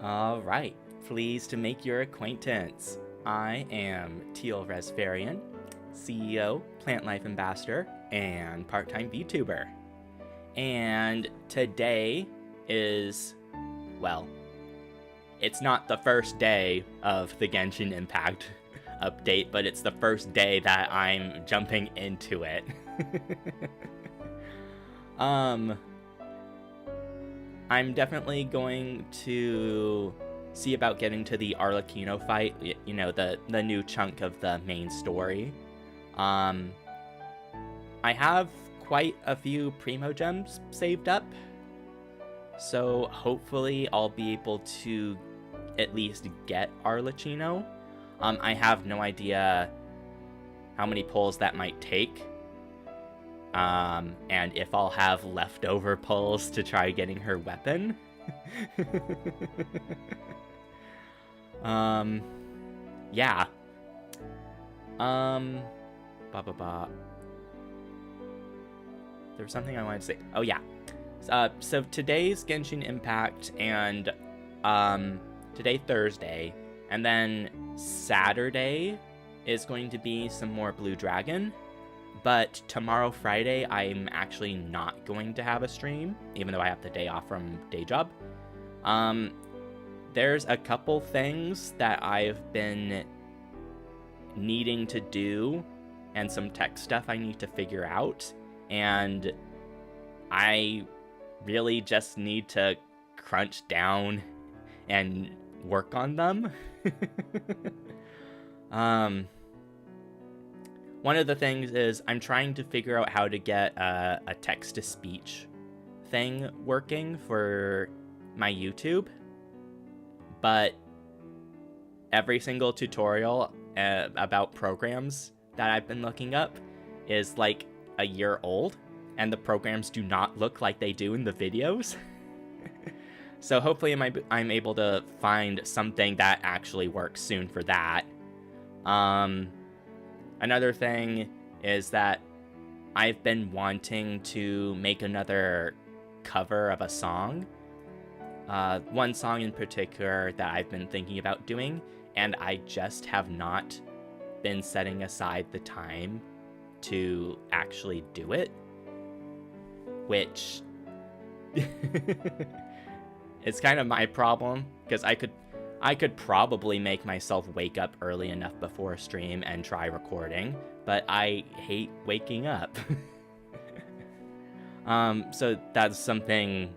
All right, pleased to make your acquaintance. I am Teal-Rasferian, CEO, Plant Life Ambassador, and part-time Vtuber. And today is, well, it's not the first day of the Genshin Impact update, but it's the first day that I'm jumping into it. I'm definitely going to see about getting to the Arlecchino fight, you know, the new chunk of the main story. I have quite a few Primo Gems saved up, so hopefully I'll be able to at least get Arlecchino. I have no idea how many pulls that might take. And if I'll have leftover pulls to try getting her weapon. Yeah. There was something I wanted to say. Oh, yeah. So today's Genshin Impact, and, today, Thursday, and then Saturday is going to be some more Blue Dragon. But tomorrow, Friday, I'm actually not going to have a stream, even though I have the day off from day job. There's a couple things that I've been needing to do, and some tech stuff I need to figure out, and I really just need to crunch down and work on them. One of the things is I'm trying to figure out how to get a text-to-speech thing working for my YouTube, but every single tutorial about programs that I've been looking up is like a year old, and the programs do not look like they do in the videos. So hopefully I'm able to find something that actually works soon for that. Another thing is that I've been wanting to make another cover of a song. One song in particular that I've been thinking about doing, and I just have not been setting aside the time to actually do it. Which it's kind of my problem, because I could probably make myself wake up early enough before a stream and try recording, but I hate waking up. So that's something,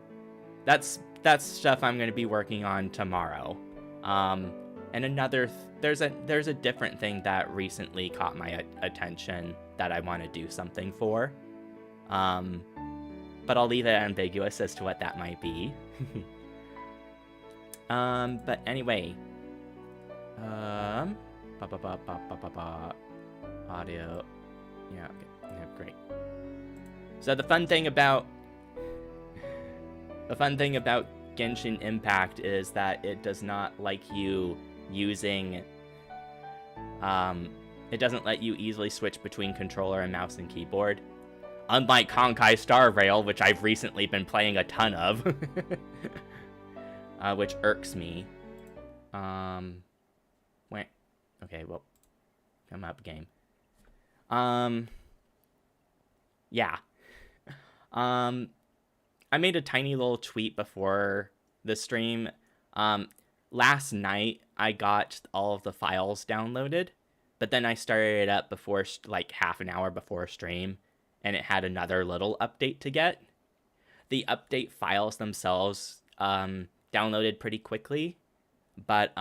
that's stuff I'm going to be working on tomorrow. And another, there's a different thing that recently caught my attention that I want to do something for. But I'll leave it ambiguous as to what that might be. But anyway, audio, yeah, okay, yeah, great. So the fun thing about Genshin Impact is that it does not like you using, it doesn't let you easily switch between controller and mouse and keyboard. Unlike Honkai Star Rail, which I've recently been playing a ton of. Which irks me. Wait. Okay, well, come up, game. Yeah. I made a tiny little tweet before the stream. Last night, I got all of the files downloaded, but then I started it up before, like, half an hour before stream, and it had another little update to get. The update files themselves, downloaded pretty quickly, but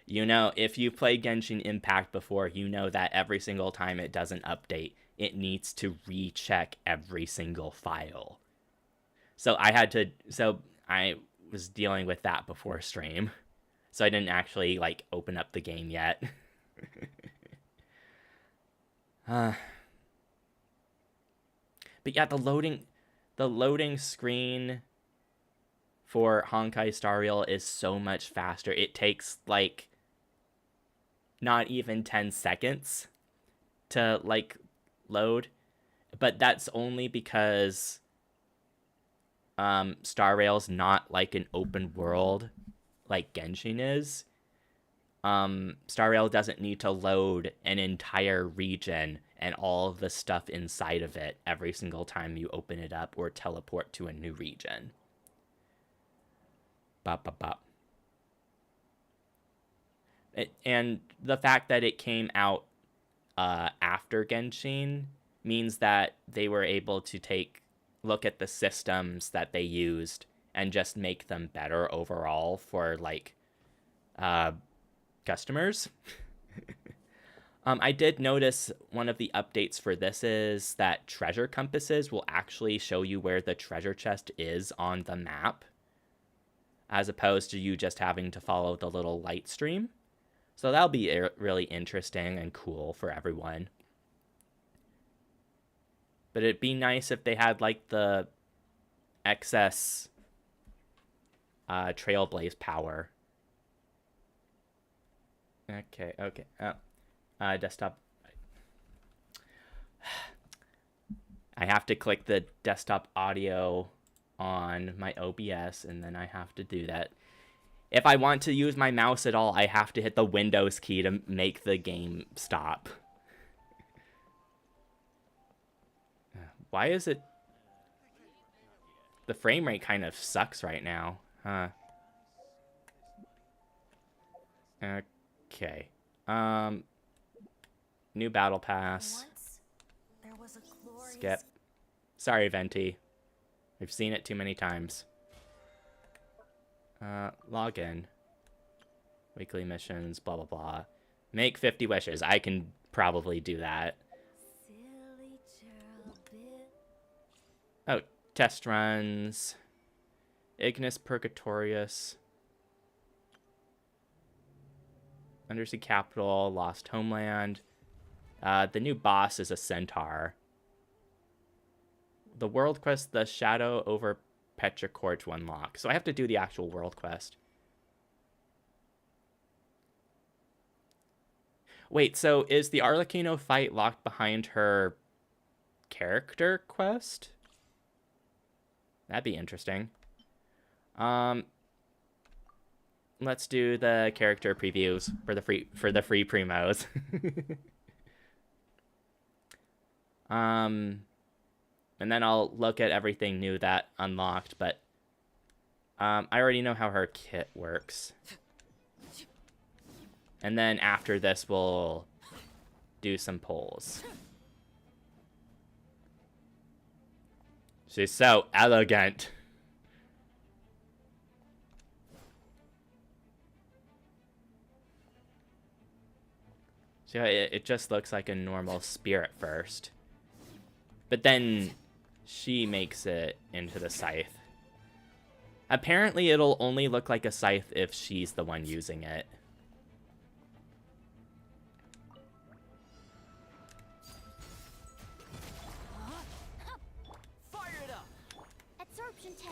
you know, if you played Genshin Impact before, you know that every single time it doesn't update, it needs to recheck every single file. So I was dealing with that before stream, so I didn't actually like open up the game yet. But yeah, the loading screen for Honkai Star Rail is so much faster. It takes, like, not even 10 seconds to, like, load. But that's only because Star Rail's not like an open world like Genshin is. Star Rail doesn't need to load an entire region and all of the stuff inside of it every single time you open it up or teleport to a new region. Bop, bop, bop. And the fact that it came out after Genshin means that they were able to look at the systems that they used and just make them better overall for like customers. I did notice one of the updates for this is that treasure compasses will actually show you where the treasure chest is on the map, as opposed to you just having to follow the little light stream. So that'll be really interesting and cool for everyone. But it'd be nice if they had like the excess Trailblaze power. Okay. Desktop. I have to click the desktop audio on my OBS, and then I have to do that. If I want to use my mouse at all, I have to hit the Windows key to make the game stop. Why is it... The frame rate kind of sucks right now, huh? Okay. New battle pass. Skip. Sorry, Venti. We've seen it too many times. Log in. Weekly missions, blah, blah, blah. Make 50 wishes. I can probably do that. Oh, test runs. Ignis Purgatorius. Undersea Capital, Lost Homeland. The new boss is a centaur. The world quest, the Shadow over Petrichor to unlock. So I have to do the actual world quest. Wait, so is the Arlecchino fight locked behind her character quest? That'd be interesting. Let's do the character previews for the free primos. And then I'll look at everything new that unlocked, but I already know how her kit works. And then after this, we'll do some polls. She's so elegant. So it just looks like a normal spear at first. But then she makes it into the scythe. Apparently it'll only look like a scythe if she's the one using it. Fire it up. Absorption test.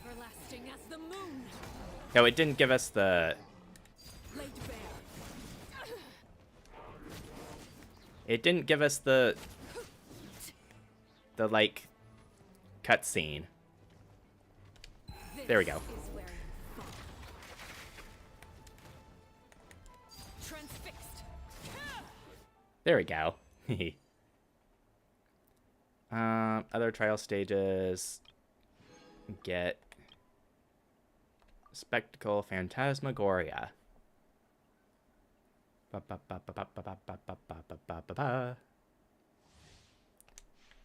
Everlasting as the moon. No, it didn't give us the... It didn't give us the like, cutscene. There we go. There we go. Other trial stages. Get Spectacle Phantasmagoria.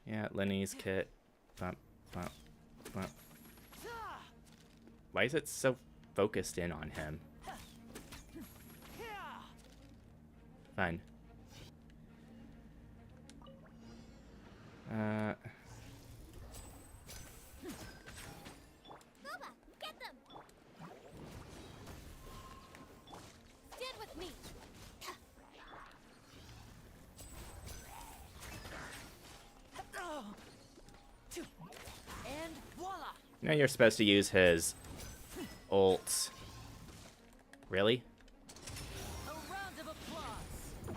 Yeah, Lenny's kit. Why is it so focused in on him? Fun. Get them. Stand with me. And voila. Now you're supposed to use his ult Really? A round of applause.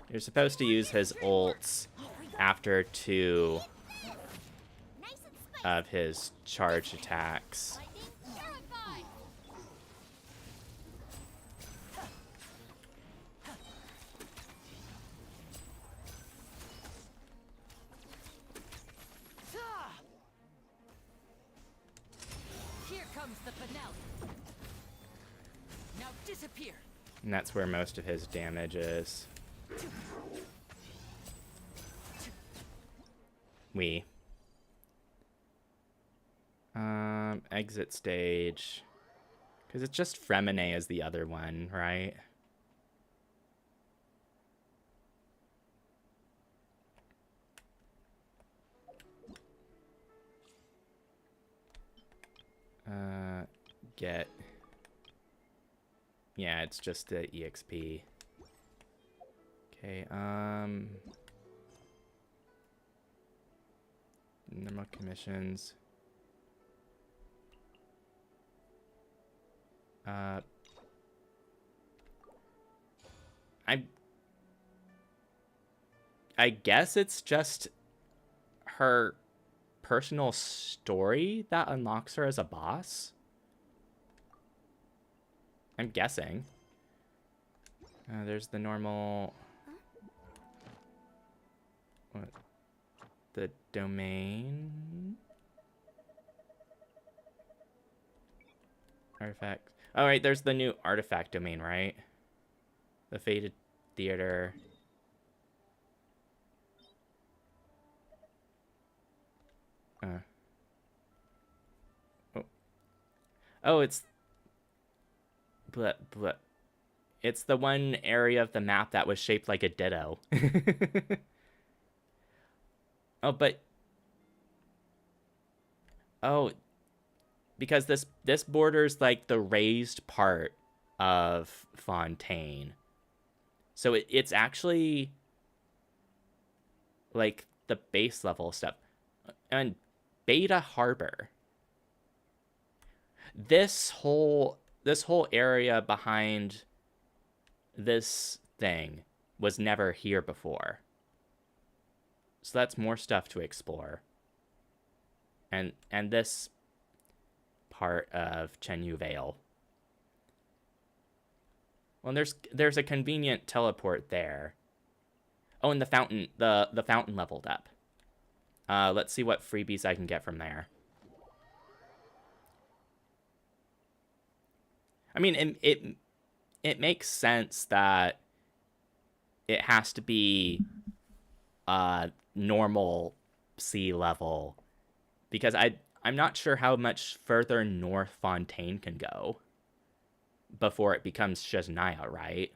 You're supposed to use his ults after 2 Nice and spicy. of his charge attacks. Lightning purified. Here comes the finale. Now disappear. And that's where most of his damage is. Exit stage. Because it's just Fremine as the other one, right? Get. Yeah, it's just the EXP. Okay, normal commissions. I guess it's just her personal story that unlocks her as a boss. I'm guessing. There's the normal... What? The domain? Artifact. Oh, right, there's the new artifact domain, right? The Fated Theater. Oh, it's... But it's the one area of the map that was shaped like a ditto. Oh, but... Oh, because this borders, like, the raised part of Fontaine. So it's actually, like, the base level stuff. And Beta Harbor. This whole area behind this thing was never here before. So that's more stuff to explore. And this part of Chenyu Vale. Well, there's a convenient teleport there. Oh, and the fountain leveled up. Let's see what freebies I can get from there. I mean, it makes sense that it has to be normal sea level, because I'm not sure how much further north Fontaine can go before it becomes Shaznia, right?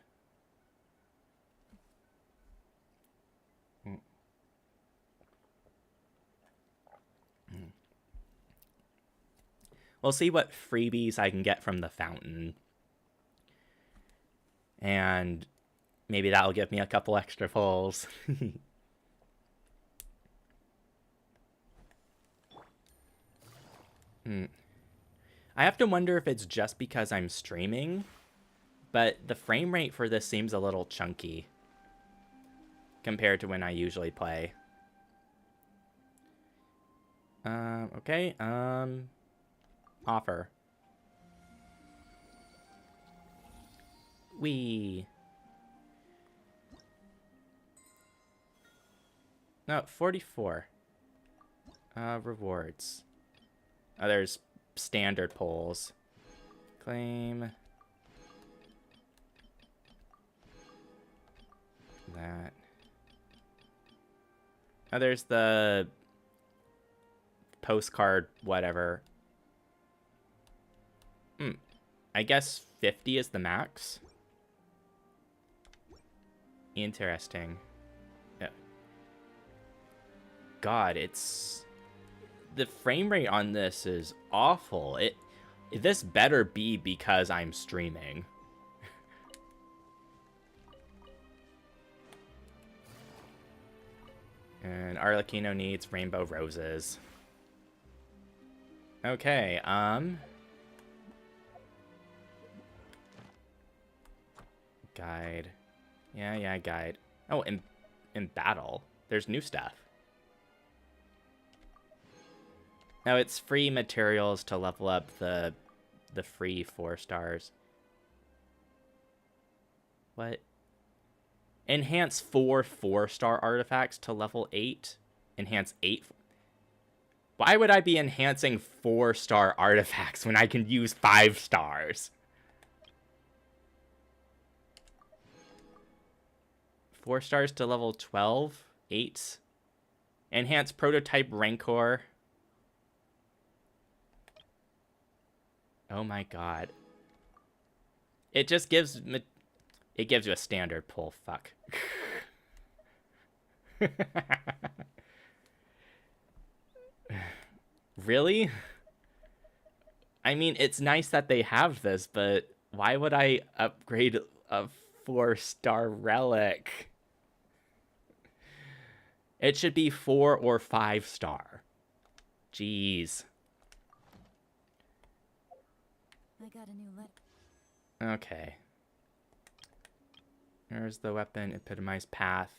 We'll see what freebies I can get from the fountain. And maybe that'll give me a couple extra pulls. I have to wonder if it's just because I'm streaming, but the frame rate for this seems a little chunky compared to when I usually play. Okay, offer. No, 44. Rewards. Oh, there's standard polls. Claim. That. Oh, there's the postcard, whatever. I guess 50 is the max. Interesting. Yeah. God, it's... The frame rate on this is awful. This better be because I'm streaming. And Arlecchino needs rainbow roses. Okay, Guide. Yeah, guide. Oh, in battle, there's new stuff. Now it's free materials to level up the free 4 stars. What? Enhance 4 4-star artifacts to level 8. Enhance 8. Why would I be enhancing 4-star artifacts when I can use 5 stars? 4 stars to level 12. 8. Enhance prototype rancor. Oh my god. It just gives... It gives you a standard pull. Fuck. Really? I mean, it's nice that they have this, but why would I upgrade a 4-star relic? It should be 4 or 5 star. Jeez. I got a new letter. Okay. Here's the weapon, epitomized path.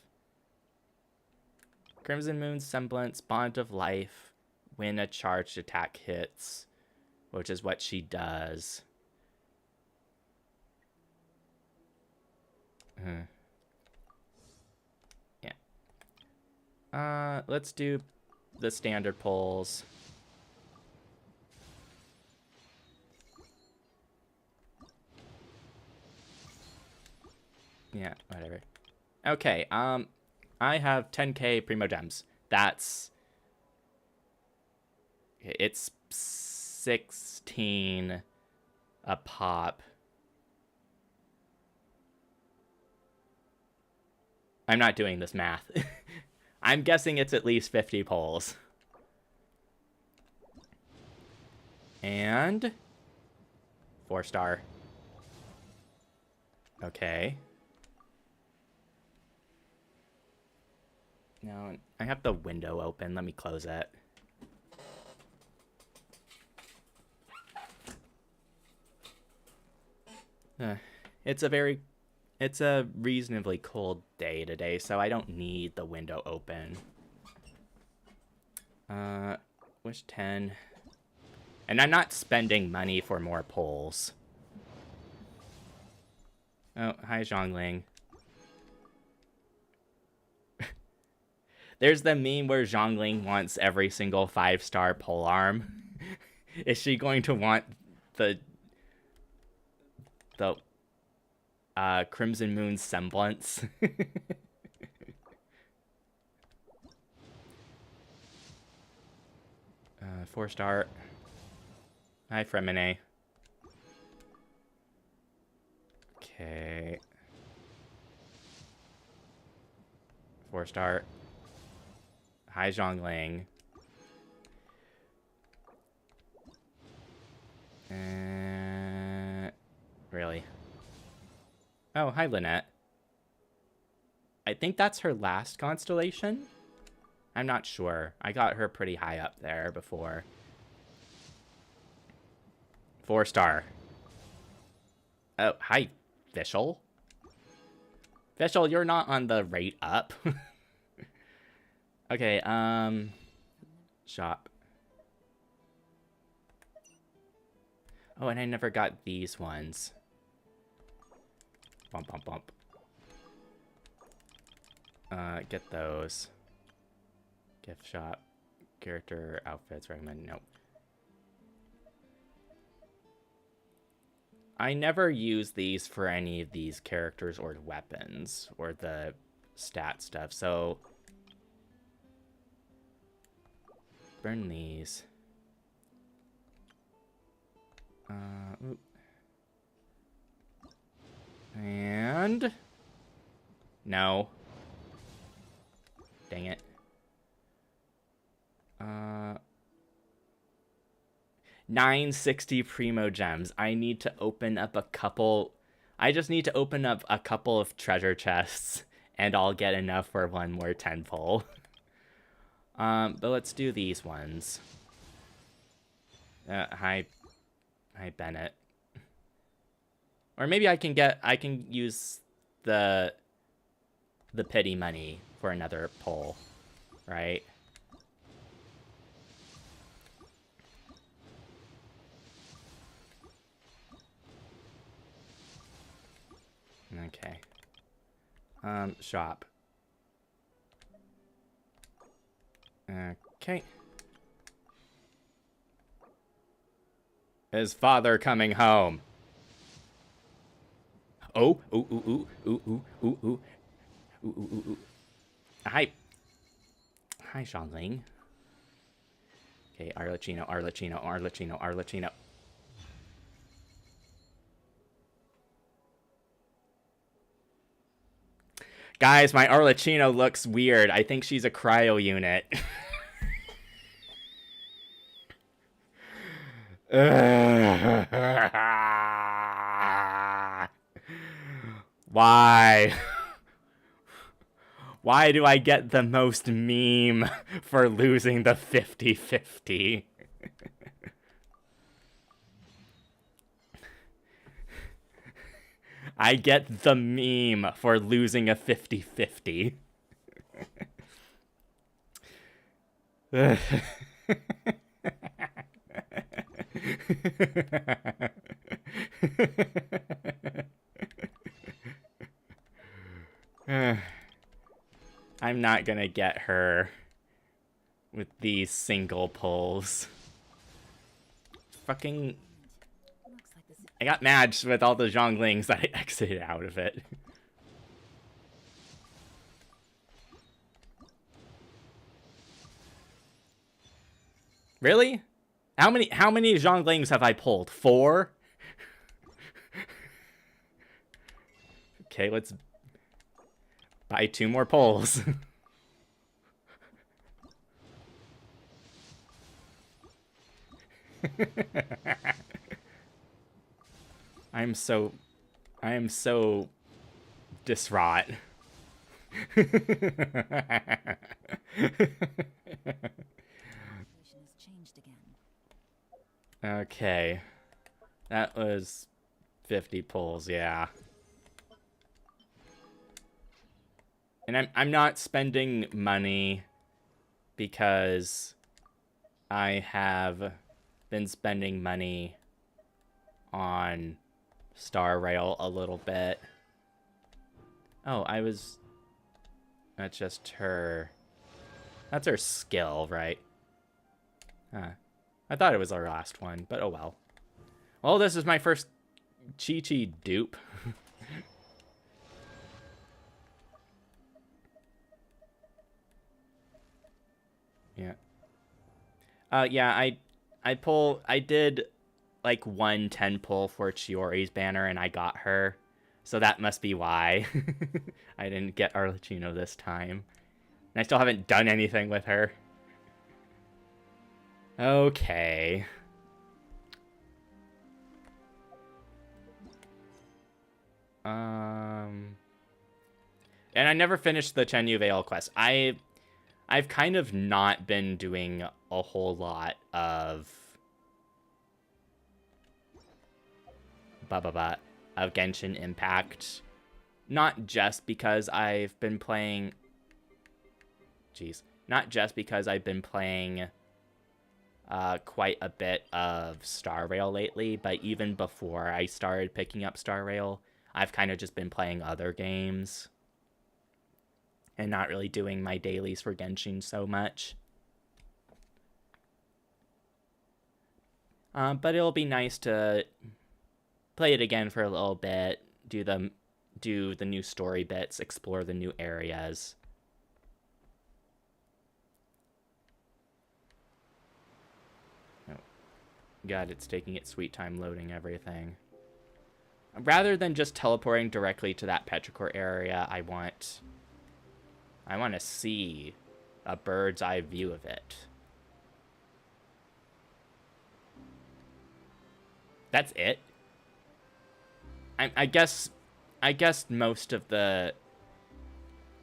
Crimson Moon's semblance, bond of life, when a charged attack hits, which is what she does. Yeah. Let's do the standard pulls. Yeah, whatever. Okay, I have 10k Primo Gems. That's... It's 16 a pop. I'm not doing this math. I'm guessing it's at least 50 pulls. And... 4-star. Okay. Now, I have the window open. Let me close it. It's a reasonably cold day today, so I don't need the window open. Wish 10. And I'm not spending money for more pulls. Oh, hi, Zhongling. There's the meme where Zhongling wants every single 5-star pole arm. Is she going to want the Crimson Moon semblance? 4-star. Hi, Fremine. Okay. 4-star. Hi, Zhongling. Really? Oh, hi, Lynette. I think that's her last constellation? I'm not sure. I got her pretty high up there before. 4-star. Oh, hi, Fischl. Fischl, you're not on the rate up. Okay, shop. Oh, and I never got these ones. Bump, bump, bump. Get those. Gift shop. Character outfits recommend. Nope. I never use these for any of these characters or weapons or the stat stuff, so burn these. Oop. And no. Dang it. 960 Primo Gems. I need to open up a couple. I just need to open up a couple of treasure chests, and I'll get enough for one more 10 pull. But let's do these ones. Hi, Bennett. Or maybe I can use the pity money for another pull, right? Okay. Shop. Okay. His father coming home. Oh, ooh, ooh, ooh, ooh, ooh, ooh, ooh. Ooh, ooh, ooh, ooh. Hi. Hi, Xiangling. Okay, Arlecchino, Arlecchino, Arlecchino, Arlecchino. Guys, my Arlecchino looks weird. I think she's a cryo unit. Why? Why do I get the most meme for losing the 50-50? I get the meme for losing a 50-50. I'm not gonna get her with these single pulls. Fucking... I got matched with all the Zhonglings that I exited out of it. Really? How many Zhonglings have I pulled? 4? Okay, let's buy 2 more pulls. I am so distraught. Okay. That was 50 pulls, yeah. And I'm not spending money because I have been spending money on Star Rail a little bit. Oh, that's just her. That's her skill, right? Huh. I thought it was our last one, but oh well. Well, this is my first Chi-Chi dupe. Yeah. Yeah, I did like 110 pull for Chiori's banner and I got her. So that must be why I didn't get Arlecchino this time. And I still haven't done anything with her. Okay. And I never finished the Chenyu Vale quest. I've kind of not been doing a whole lot of of Genshin Impact. Not just because I've been playing quite a bit of Star Rail lately, but even before I started picking up Star Rail, I've kind of just been playing other games and not really doing my dailies for Genshin so much. But it'll be nice to play it again for a little bit, do the new story bits, explore the new areas. Oh, God, it's taking its sweet time loading everything. Rather than just teleporting directly to that petrichor area, I want to see a bird's eye view of it. That's it. I guess most of the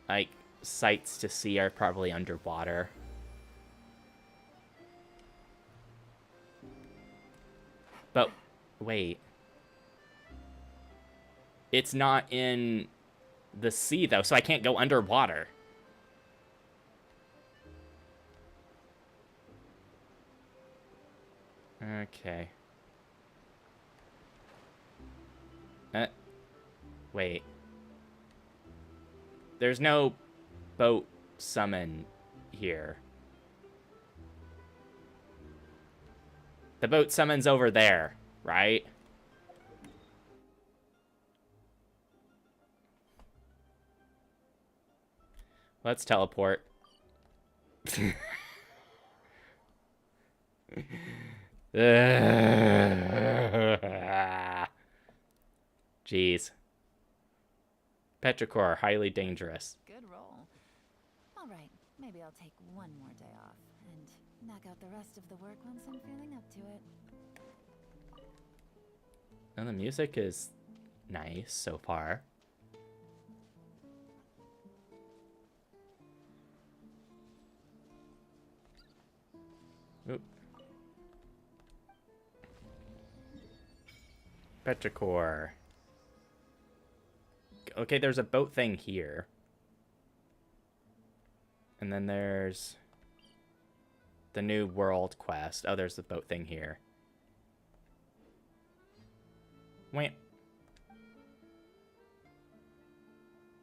like sights to see are probably underwater. But wait. It's not in the sea, though, so I can't go underwater. Okay. Wait. There's no boat summon here. The boat summons over there, right? Let's teleport. Jeez. Petrichor, highly dangerous. Good roll. All right, maybe I'll take one more day off and knock out the rest of the work once I'm feeling up to it. And the music is nice so far. Oop. Petrichor. Okay, there's a boat thing here. And then there's the new world quest. Oh, there's the boat thing here. Wait.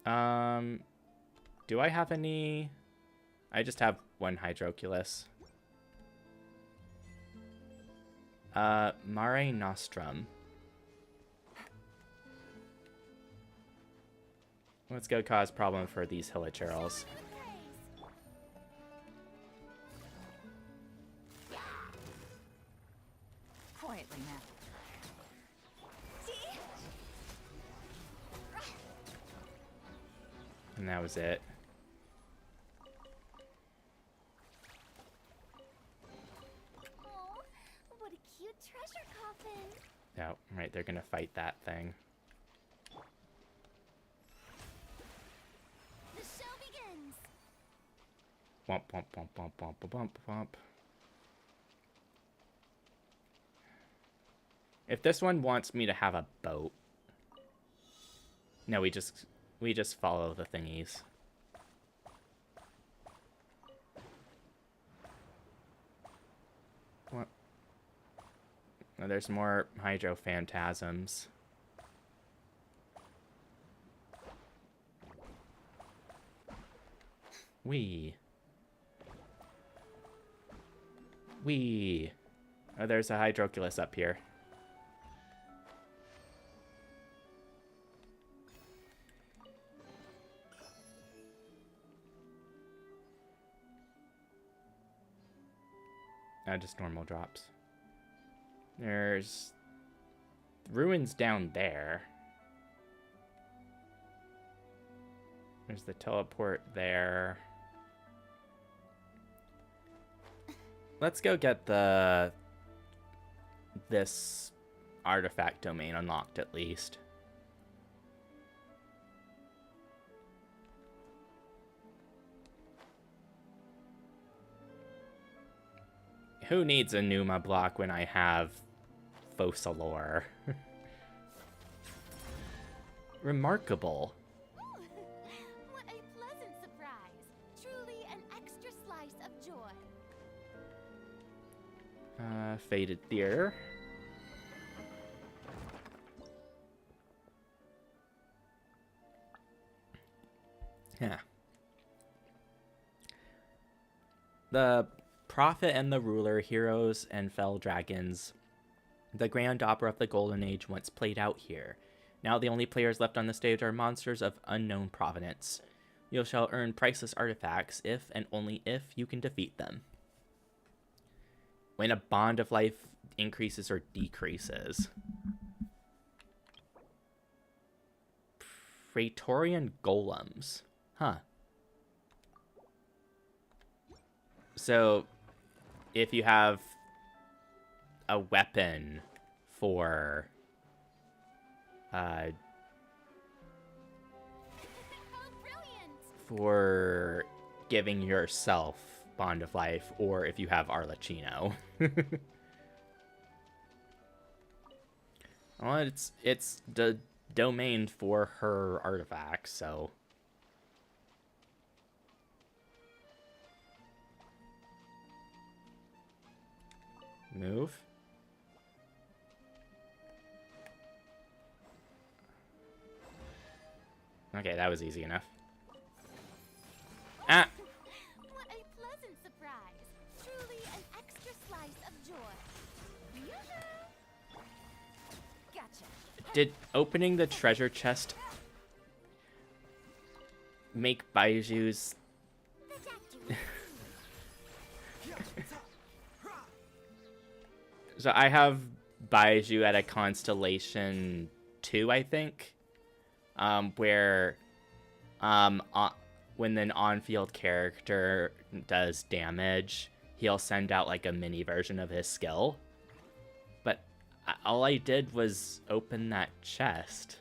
Do I have any? I just have one Hydroculus. Mare Nostrum. Let's go cause problem for these Hilichurls. Quietly now. And that was it. Oh, what a cute treasure coffin. Oh, right, they're gonna fight that thing. The show begins. Womp, womp, womp, womp, womp, womp, womp. If this one wants me to have a boat... No, we just follow the thingies. What? Oh, there's more Hydro Phantasms. Wee. Oh, there's a Hydroculus up here. Just normal drops. There's ruins down there. There's the teleport there. Let's go get this artifact domain unlocked at least. Who needs a Numa block when I have Focalor? Remarkable. Ooh, what a pleasant surprise. Truly an extra slice of joy. Faded Deer. Yeah. The Prophet and the Ruler, Heroes and Fell Dragons. The grand opera of the Golden Age once played out here. Now the only players left on the stage are monsters of unknown provenance. You shall earn priceless artifacts if and only if you can defeat them. When a bond of life increases or decreases. Praetorian Golems. Huh. So, if you have a weapon for Oh, brilliant. for giving yourself Bond of Life, or if you have Arlecchino. Well, it's domain for her artifacts, so... Move. Okay, that was easy enough. Ah! What a pleasant surprise. Truly an extra slice of joy. Yoo-hoo! Gotcha. Did opening the treasure chest make Baiju's... So I have Baiju at a constellation 2, I think. Where when an on-field character does damage, he'll send out like a mini version of his skill. But all I did was open that chest.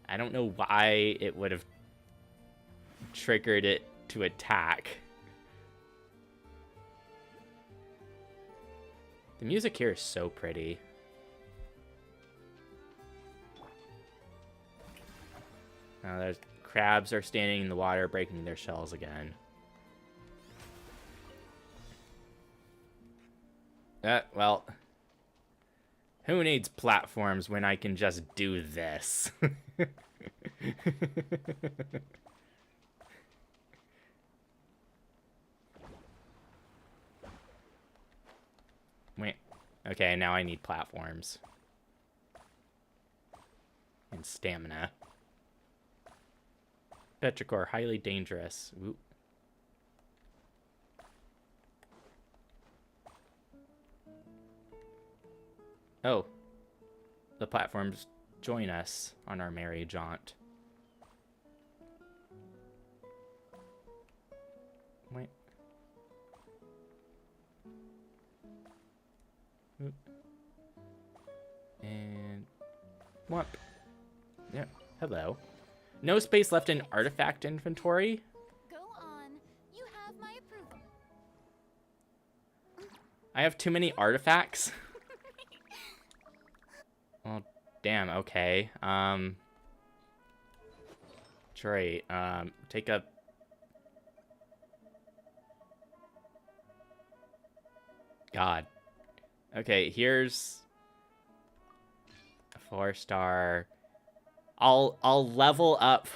I don't know why it would have triggered it to attack. The music here is so pretty. Now there's crabs are standing in the water, breaking their shells again. Well, who needs platforms when I can just do this? Wait. Okay, now I need platforms. And stamina. Petrichor, highly dangerous. Ooh. Oh. The platforms join us on our merry jaunt. Wait. Oop. And... Whomp. Yeah, hello. No space left in artifact inventory? Go on. You have my approval. I have too many artifacts? Well, damn, okay. Trey, take a... God. Okay, here's... a 4-star... I'll level up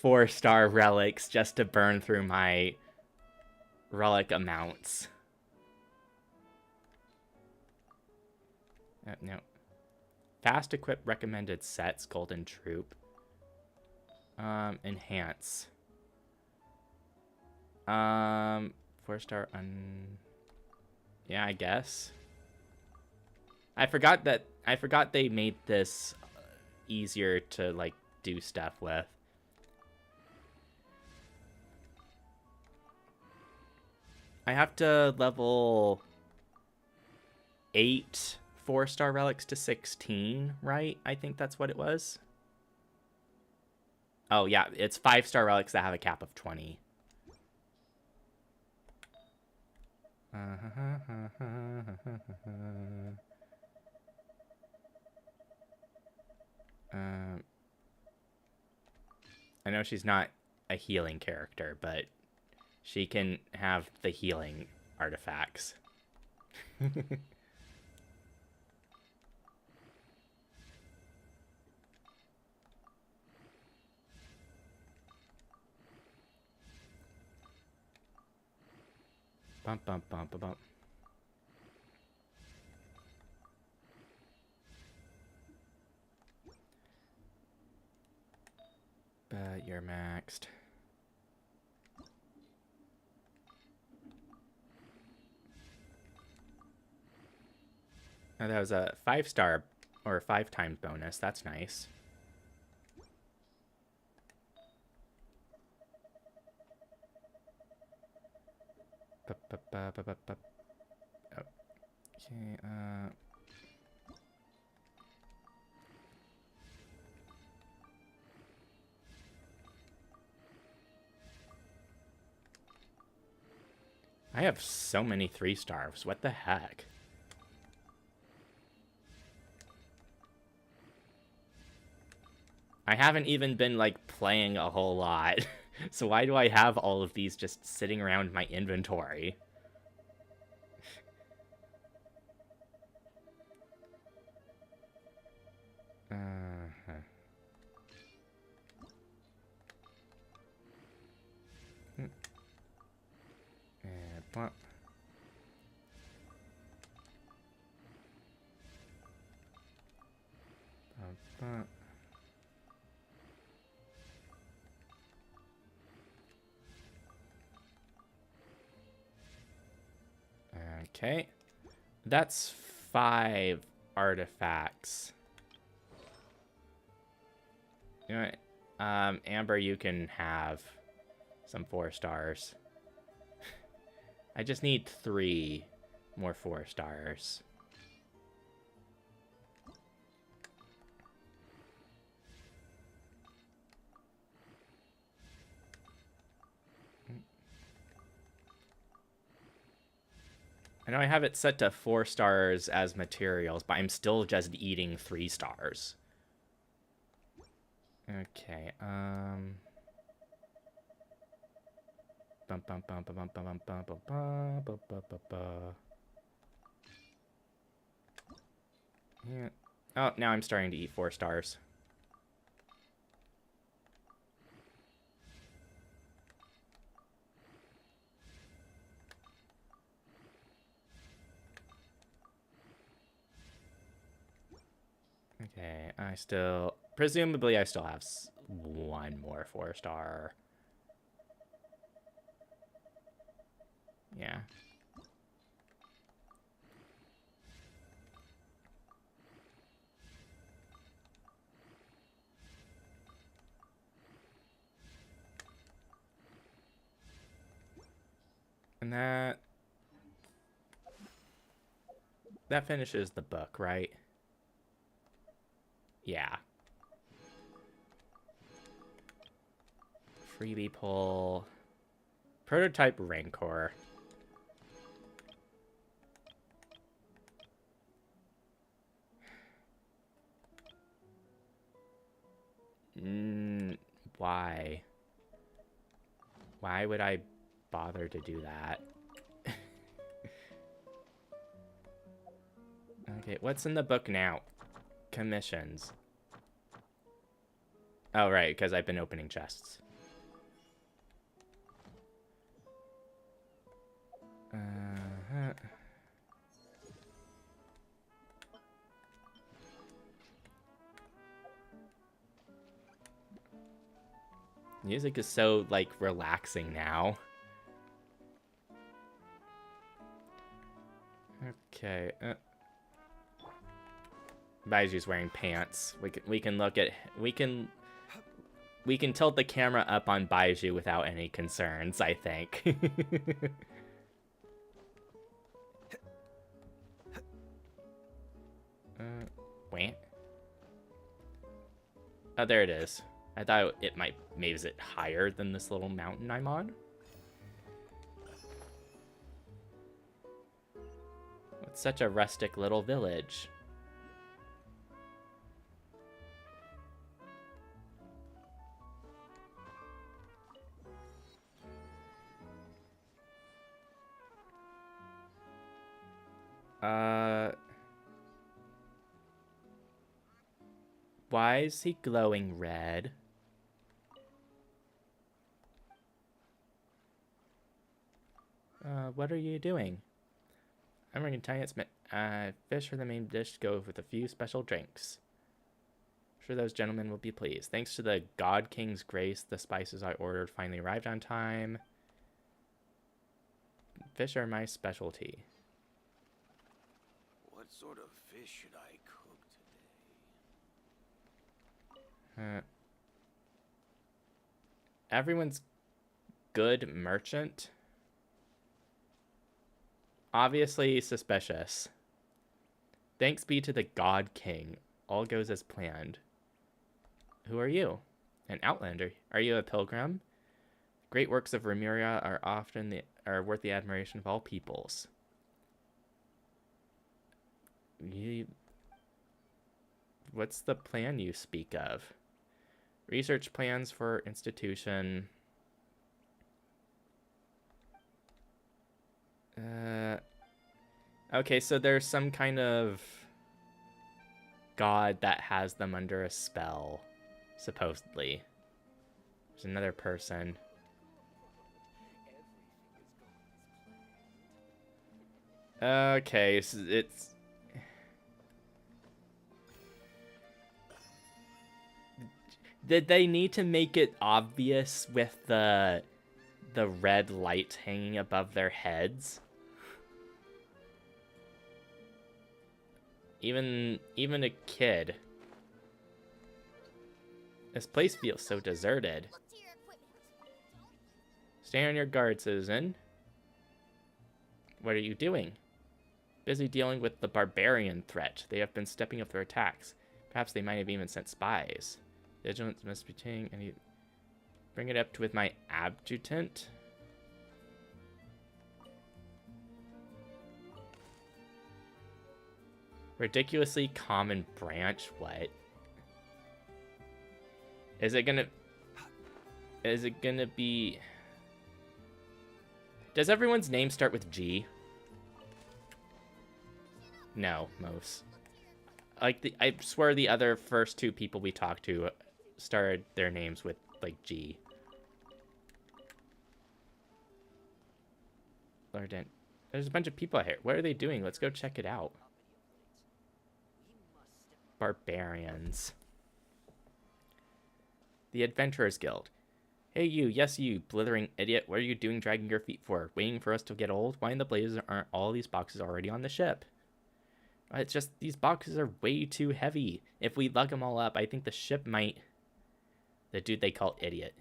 4-star relics just to burn through my relic amounts. No. Fast equip recommended sets, Golden Troop. Enhance. 4-star yeah, I guess. I forgot they made this easier to like do stuff with. I have to level 8 4-star relics to 16, right? I think that's what it was. Oh yeah, it's 5-star relics that have a cap of 20. I know she's not a healing character, but she can have the healing artifacts. Bump, bump, bump, bump, bump. But you're maxed. Oh, that was a 5-star or 5 times bonus. That's nice. Okay, I have so many 3-stars. What the heck? I haven't even been, like, playing a whole lot. So why do I have all of these just sitting around my inventory? Uh-huh. Blah. Okay. That's 5 artifacts. You know what? Amber, you can have some 4 stars. I just need 3 more 4 stars. I know I have it set to 4 stars as materials, but I'm still just eating 3 stars. Okay, yeah. Oh, now I'm starting to eat 4 stars. Okay, presumably I still have 1 more 4 star. Yeah. And that finishes the book, right? Yeah. Freebie pull. Prototype Rancor. Why? Why would I bother to do that? Okay, what's in the book now? Commissions. Oh, right, because I've been opening chests. Music is so, like, relaxing now. Okay. Baiju's wearing pants. We can look at we can tilt the camera up on Baiju without any concerns, I think. Wait. Oh, there it is. I thought it might maybe it higher than this little mountain I'm on. It's such a rustic little village. Why is he glowing red? What are you doing? I'm going to tell you it's fish for the main dish go with a few special drinks. I'm sure those gentlemen will be pleased. Thanks to the God King's grace, the spices I ordered finally arrived on time. Fish are my specialty. What sort of fish should I cook today? Everyone's good merchant. Obviously suspicious. Thanks be to the God King. All goes as planned. Who are you? An outlander. Are you a pilgrim? Great works of Remuria are worth the admiration of all peoples. What's the plan you speak of? Research plans for institution. Okay, so there's some kind of god that has them under a spell, supposedly. There's another person. Okay, so it's... Did they need to make it obvious with the red light hanging above their heads? Even a kid. This place feels so deserted. Look to your equipment. Stay on your guard, citizen. What are you doing? Busy dealing with the barbarian threat. They have been stepping up their attacks. Perhaps they might have even sent spies. Vigilance must be taken. And bring it up with my adjutant. Ridiculously common branch. What? Is it gonna be... Does everyone's name start with G? No, most. Like, I swear the other first two people we talked to started their names with, like, G. Flirting. There's a bunch of people out here. What are they doing? Let's go check it out. Barbarians. The Adventurers Guild. Hey you, yes you, blithering idiot. What are you doing dragging your feet for? Waiting for us to get old? Why in the blazes aren't all these boxes already on the ship? It's just, these boxes are way too heavy. If we lug them all up, I think the ship might... The dude they call idiot.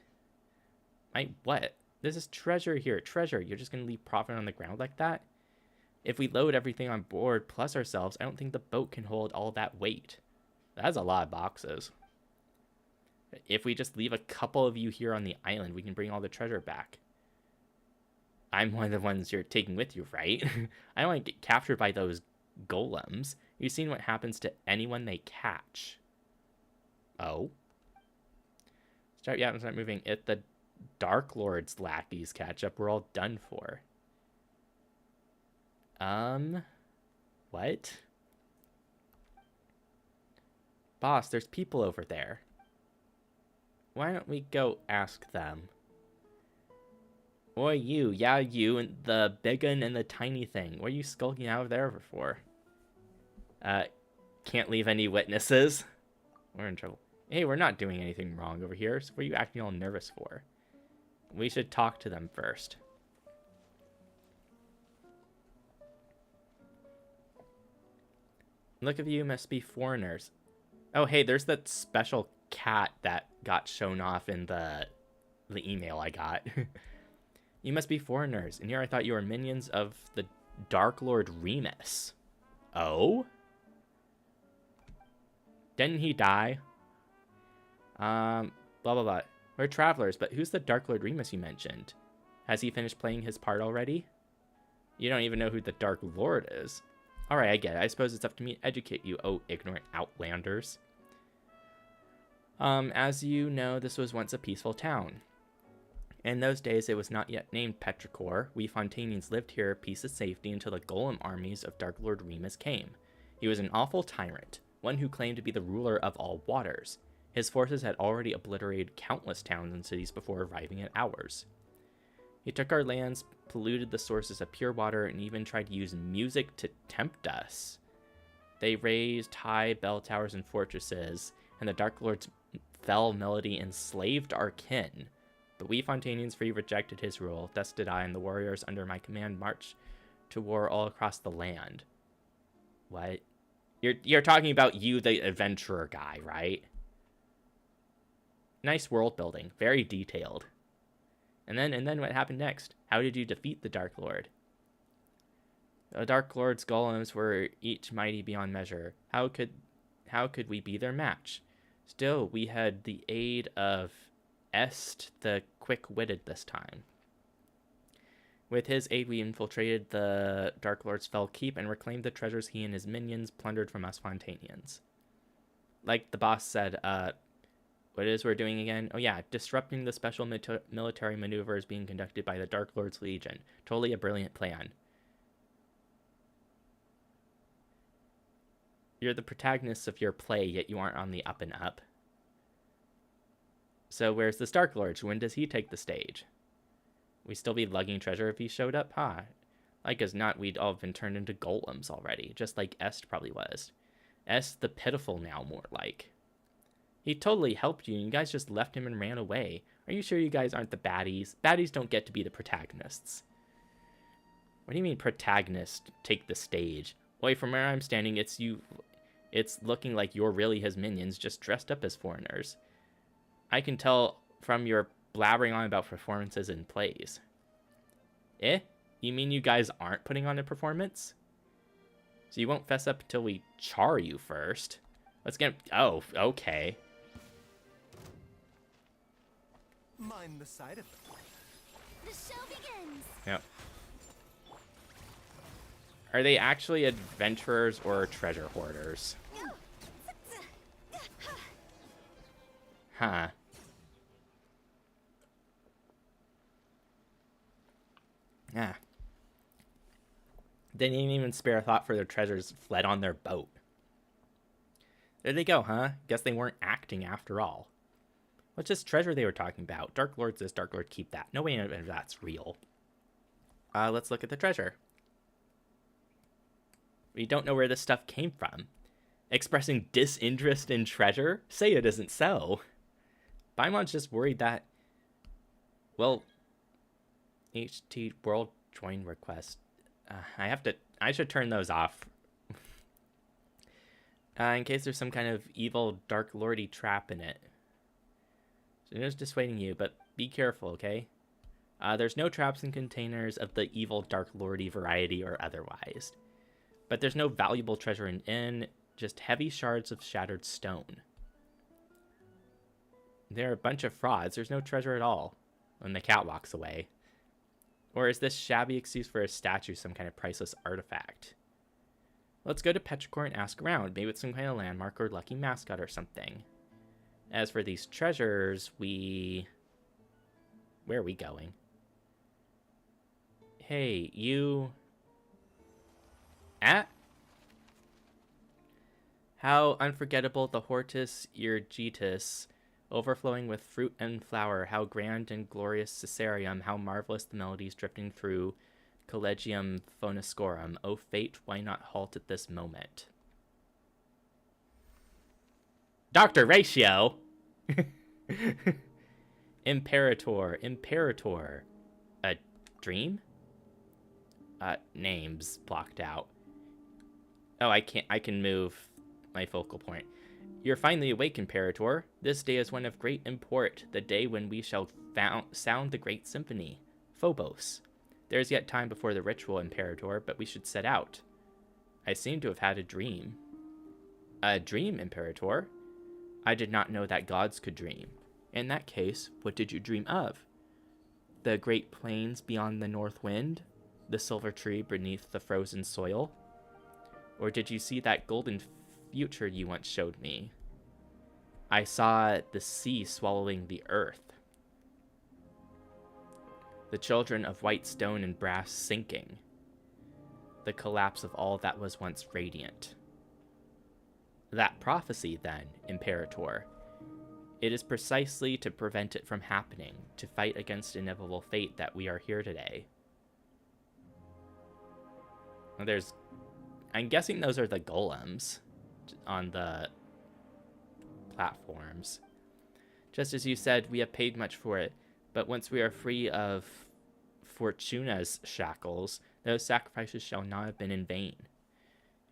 Might what? This is treasure here. Treasure. You're just going to leave profit on the ground like that? If we load everything on board plus ourselves, I don't think the boat can hold all that weight. That's a lot of boxes. If we just leave a couple of you here on the island, we can bring all the treasure back. I'm one of the ones you're taking with you, right? I don't want to get captured by those golems. You've seen what happens to anyone they catch. Oh? Start moving. If the Dark Lord's lackeys catch up, we're all done for. What? Boss, there's people over there. Why don't we go ask them? Or you, yeah, you, and the big one and the tiny thing. What are you skulking out of there for? Can't leave any witnesses. We're in trouble. Hey, we're not doing anything wrong over here, so what are you acting all nervous for? We should talk to them first. Look at you, must be foreigners. Oh, hey, there's that special cat that got shown off in the email I got. You must be foreigners, and here I thought you were minions of the Dark Lord Remus. Oh? Didn't he die? Blah, blah, blah. We're travelers, but who's the Dark Lord Remus you mentioned? Has he finished playing his part already? You don't even know who the Dark Lord is. Alright, I get it. I suppose it's up to me to educate you, oh ignorant outlanders. As you know, this was once a peaceful town. In those days, it was not yet named Petrichor. We Fontanians lived here in peace and safety until the golem armies of Dark Lord Remus came. He was an awful tyrant, one who claimed to be the ruler of all waters. His forces had already obliterated countless towns and cities before arriving at ours. He took our lands, polluted the sources of pure water, and even tried to use music to tempt us. They raised high bell towers and fortresses, and the Dark Lord's fell melody enslaved our kin. But we Fontanians free rejected his rule. Thus did I and the warriors under my command march to war all across the land. What? You're talking about you, the adventurer guy, right? Nice world building, very detailed. And then what happened next? How did you defeat the Dark Lord? The Dark Lord's golems were each mighty beyond measure. How could we be their match? Still, we had the aid of Est the Quick-Witted this time. With his aid, we infiltrated the Dark Lord's fell keep and reclaimed the treasures he and his minions plundered from us Fontanians. Like the boss said, what it is we're doing again. Oh yeah, disrupting the special military maneuvers being conducted by the Dark Lord's Legion. Totally a brilliant plan. You're the protagonists of your play, yet you aren't on the up and up. So where's this Dark Lord? When does he take the stage? We still be lugging treasure if he showed up? Huh. Like as not, we'd all have been turned into golems already, just like Est probably was. Est the pitiful now, more like. He totally helped you, and you guys just left him and ran away. Are you sure you guys aren't the baddies? Baddies don't get to be the protagonists. What do you mean protagonist take the stage? Wait, from where I'm standing, it's looking like you're really his minions, just dressed up as foreigners. I can tell from your blabbering on about performances and plays. Eh? You mean you guys aren't putting on a performance? So you won't fess up until we char you first. Let's get... Oh, okay. Mind the side effect. The show begins. Yep. Are they actually adventurers or treasure hoarders? Huh. Yeah. They didn't even spare a thought for their treasures fled on their boat. There they go, huh? Guess they weren't acting after all. What's this treasure they were talking about? Dark Lord this, Dark Lord keep that. No way if that's real. Let's look at the treasure. We don't know where this stuff came from. Expressing disinterest in treasure? Say it isn't so. Baimon's just worried that... Well... HT World Join Request. I should turn those off. In case there's some kind of evil Dark Lordy trap in it. So no dissuading you, but be careful, okay? There's no traps in containers of the evil Dark Lordy variety or otherwise. But there's no valuable treasure in, just heavy shards of shattered stone. They're a bunch of frauds. There's no treasure at all. When the cat walks away. Or is this shabby excuse for a statue some kind of priceless artifact? Let's go to Petrichor and ask around. Maybe it's some kind of landmark or lucky mascot or something. As for these treasures, where are we going? Hey, you... How unforgettable the Hortus Irgitus, overflowing with fruit and flower, how grand and glorious Caesarium, how marvelous the melodies drifting through Collegium Phonoscorum. O fate, why not halt at this moment? Dr. Ratio! Imperator. A dream? Names blocked out. Oh, I can move my focal point. You're finally awake, Imperator. This day is one of great import, the day when we shall sound the great symphony. Phobos. There is yet time before the ritual, Imperator, but we should set out. I seem to have had a dream. A dream, Imperator? I did not know that gods could dream. In that case, what did you dream of? The great plains beyond the north wind? The silver tree beneath the frozen soil? Or did you see that golden future you once showed me? I saw the sea swallowing the earth. The children of white stone and brass sinking. The collapse of all that was once radiant. That prophecy, then, Imperator. It is precisely to prevent it from happening, to fight against inevitable fate, that we are here today. I'm guessing those are the golems on the platforms. Just as you said, we have paid much for it, but once we are free of Fortuna's shackles, those sacrifices shall not have been in vain.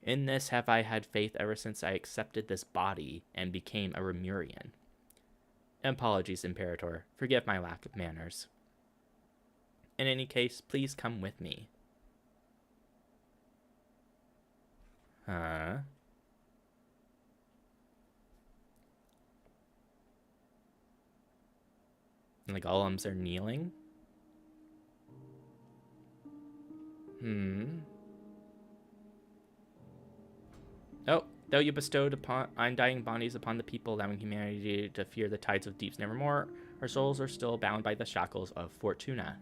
In this have I had faith ever since I accepted this body and became a Remurian. Apologies, Imperator. Forgive my lack of manners. In any case, please come with me. Huh? And the golems are kneeling? Oh, Though you bestowed upon undying bodies upon the people, allowing humanity to fear the tides of deeps nevermore, our souls are still bound by the shackles of Fortuna.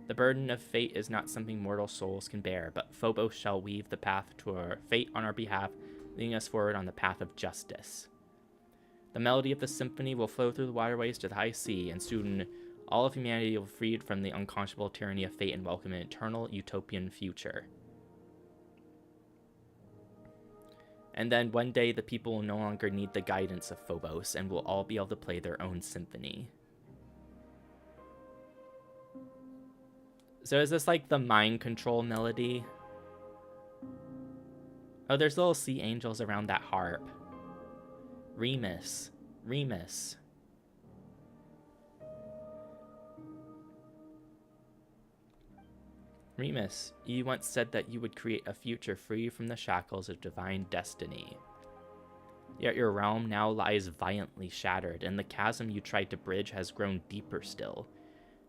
The burden of fate is not something mortal souls can bear, but Phobos shall weave the path to our fate on our behalf, leading us forward on the path of justice. The melody of the symphony will flow through the waterways to the high sea, and soon all of humanity will be freed from the unconscionable tyranny of fate and welcome an eternal utopian future. And then one day the people will no longer need the guidance of Phobos and will all be able to play their own symphony. So is this like the mind control melody? Oh, there's little sea angels around that harp. Remus. Remus. Remus, you once said that you would create a future free from the shackles of divine destiny. Yet your realm now lies violently shattered, and the chasm you tried to bridge has grown deeper still.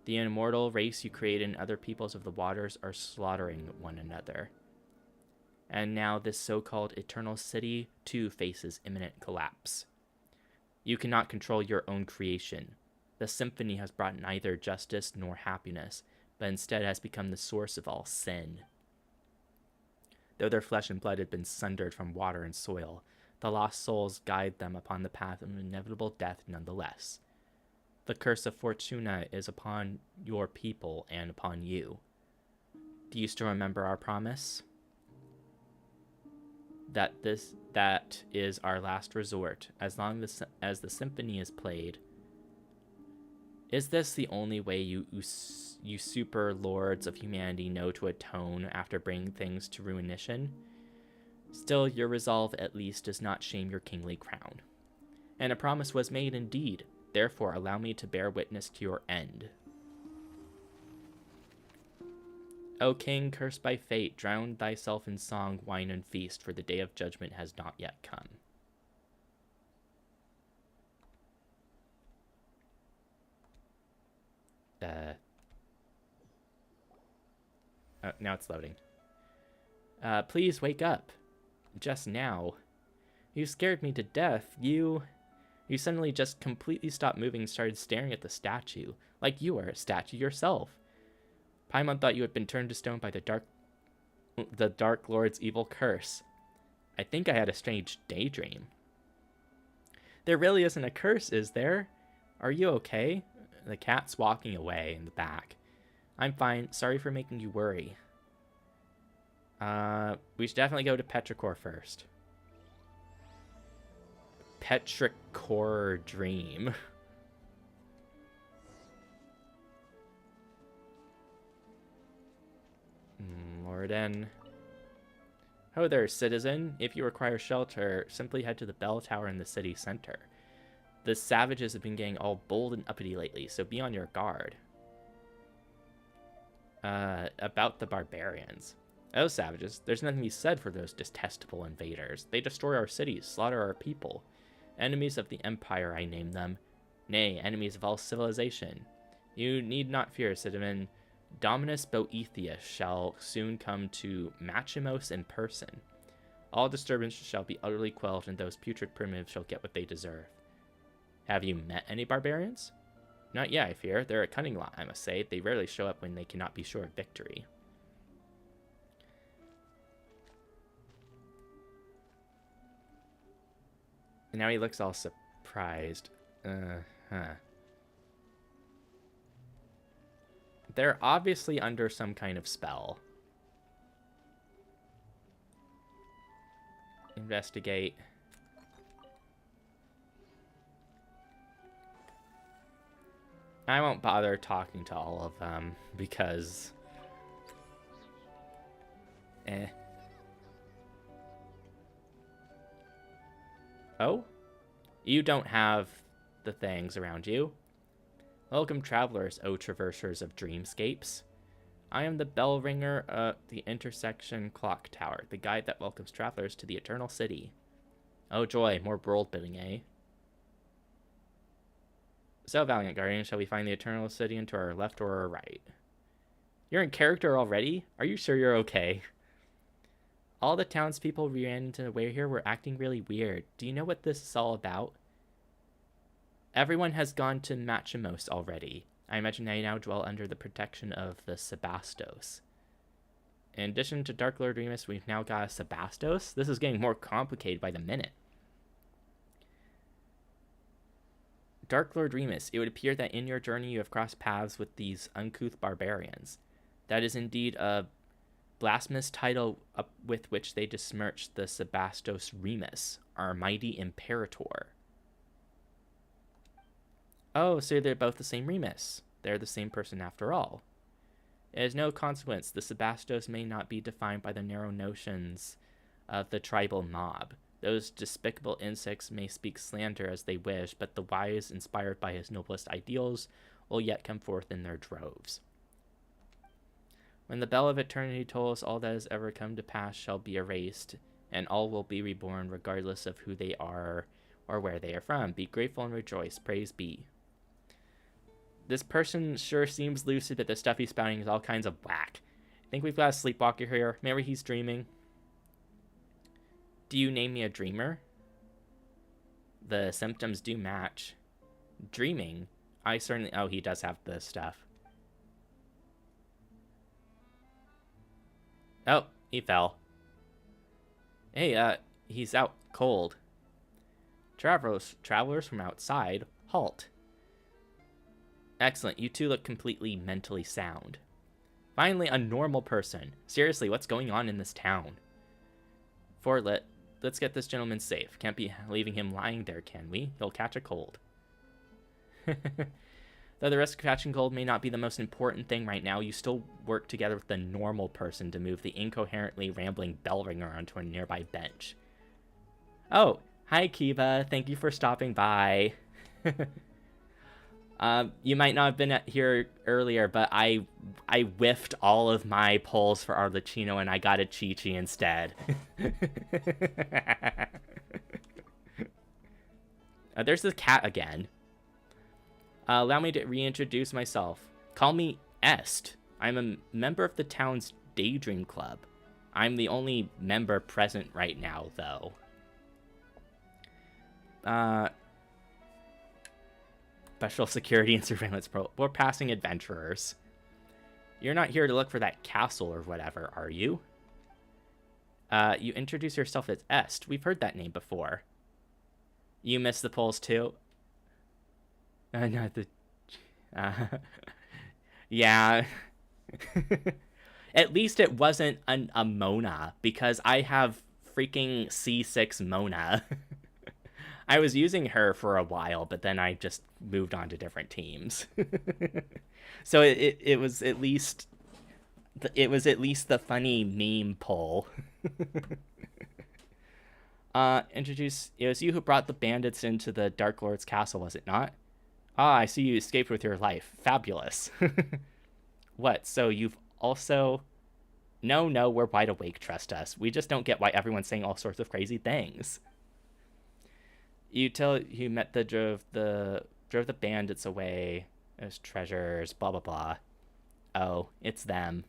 The immortal race you created and other peoples of the waters are slaughtering one another. And now this so-called eternal city, too, faces imminent collapse. You cannot control your own creation. The symphony has brought neither justice nor happiness, but instead has become the source of all sin. Though their flesh and blood had been sundered from water and soil, the lost souls guide them upon the path of inevitable death nonetheless. The curse of Fortuna is upon your people and upon you. Do you still remember our promise? That is our last resort, as long as the symphony is played. Is this the only way you super lords of humanity know to atone after bringing things to ruination? Still, your resolve at least does not shame your kingly crown. And a promise was made indeed, therefore allow me to bear witness to your end. O king, cursed by fate, drown thyself in song, wine, and feast, for the day of judgment has not yet come. Oh, now it's loading. Please wake up. Just now. You scared me to death. You suddenly just completely stopped moving and started staring at the statue, like you are a statue yourself. Paimon thought you had been turned to stone by the Dark Lord's evil curse. I think I had a strange daydream. There really isn't a curse, is there? Are you okay? The cat's walking away in the back. I'm fine. Sorry for making you worry. We should definitely go to Petrichor first. Petrichor Dream. Lorden. Ho there, citizen. If you require shelter, simply head to the bell tower in the city center. The savages have been getting all bold and uppity lately, so be on your guard. About the barbarians. Oh, savages, there's nothing to be said for those detestable invaders. They destroy our cities, slaughter our people. Enemies of the Empire, I name them. Nay, enemies of all civilization. You need not fear, citizen. Dominus Boethius shall soon come to Machimos in person. All disturbances shall be utterly quelled, and those putrid primitives shall get what they deserve. Have you met any barbarians? Not yet, I fear. They're a cunning lot, I must say. They rarely show up when they cannot be sure of victory. And now he looks all surprised. They're obviously under some kind of spell. Investigate. I won't bother talking to all of them because... Oh? You don't have the things around you. Welcome, travelers, O traversers of dreamscapes. I am the bell ringer at the intersection clock tower, the guide that welcomes travelers to the eternal city. Oh joy, more world building, eh? So, valiant guardian, shall we find the eternal city into our left or our right? You're in character already? Are you sure you're okay? All the townspeople we ran into the way here were acting really weird. Do you know what this is all about? Everyone has gone to Machimos already. I imagine they now dwell under the protection of the Sebastos. In addition to Dark Lord Remus, we've now got a Sebastos. This is getting more complicated by the minute. Dark Lord Remus, it would appear that in your journey you have crossed paths with these uncouth barbarians. That is indeed a blasphemous title with which they besmirch the Sebastos Remus, our mighty imperator. Oh, so they're both the same Remus. They're the same person after all. It is no consequence. The Sebastos may not be defined by the narrow notions of the tribal mob. Those despicable insects may speak slander as they wish, but the wise, inspired by his noblest ideals, will yet come forth in their droves. When the bell of eternity tolls, all that has ever come to pass shall be erased, and all will be reborn regardless of who they are or where they are from. Be grateful and rejoice. Praise be. This person sure seems lucid, but the stuff he's spouting is all kinds of whack. I think we've got a sleepwalker here. Maybe he's dreaming. Do you name me a dreamer? The symptoms do match. Dreaming? I certainly... Oh, he does have the stuff. Oh, he fell. Hey, he's out cold. Travelers from outside, halt. Excellent, you two look completely mentally sound. Finally, a normal person. Seriously, what's going on in this town? Fortlet, let's get this gentleman safe. Can't be leaving him lying there, can we? He'll catch a cold. Though the risk of catching cold may not be the most important thing right now, you still work together with the normal person to move the incoherently rambling bell ringer onto a nearby bench. Oh, hi Kiva. Thank you for stopping by. You might not have been here earlier, but I whiffed all of my polls for Arlecchino and I got a Chi-Chi instead. There's the cat again. Allow me to reintroduce myself. Call me Est. I'm a member of the town's Daydream Club. I'm the only member present right now, though. Special security and surveillance pro. We're passing adventurers. You're not here to look for that castle or whatever, are you? You introduce yourself as Est. We've heard that name before. You missed the polls too? Not the... yeah. At least it wasn't a Mona, because I have freaking C6 Mona. I was using her for a while, but then I just moved on to different teams. So it was at least the funny meme poll. Introduce. It was you who brought the bandits into the Dark Lord's castle, was it not? Ah, I see you escaped with your life. Fabulous. What? So you've also... No, we're wide awake. Trust us. We just don't get why everyone's saying all sorts of crazy things. You drove the bandits away. There's treasures, blah, blah, blah. Oh, it's them.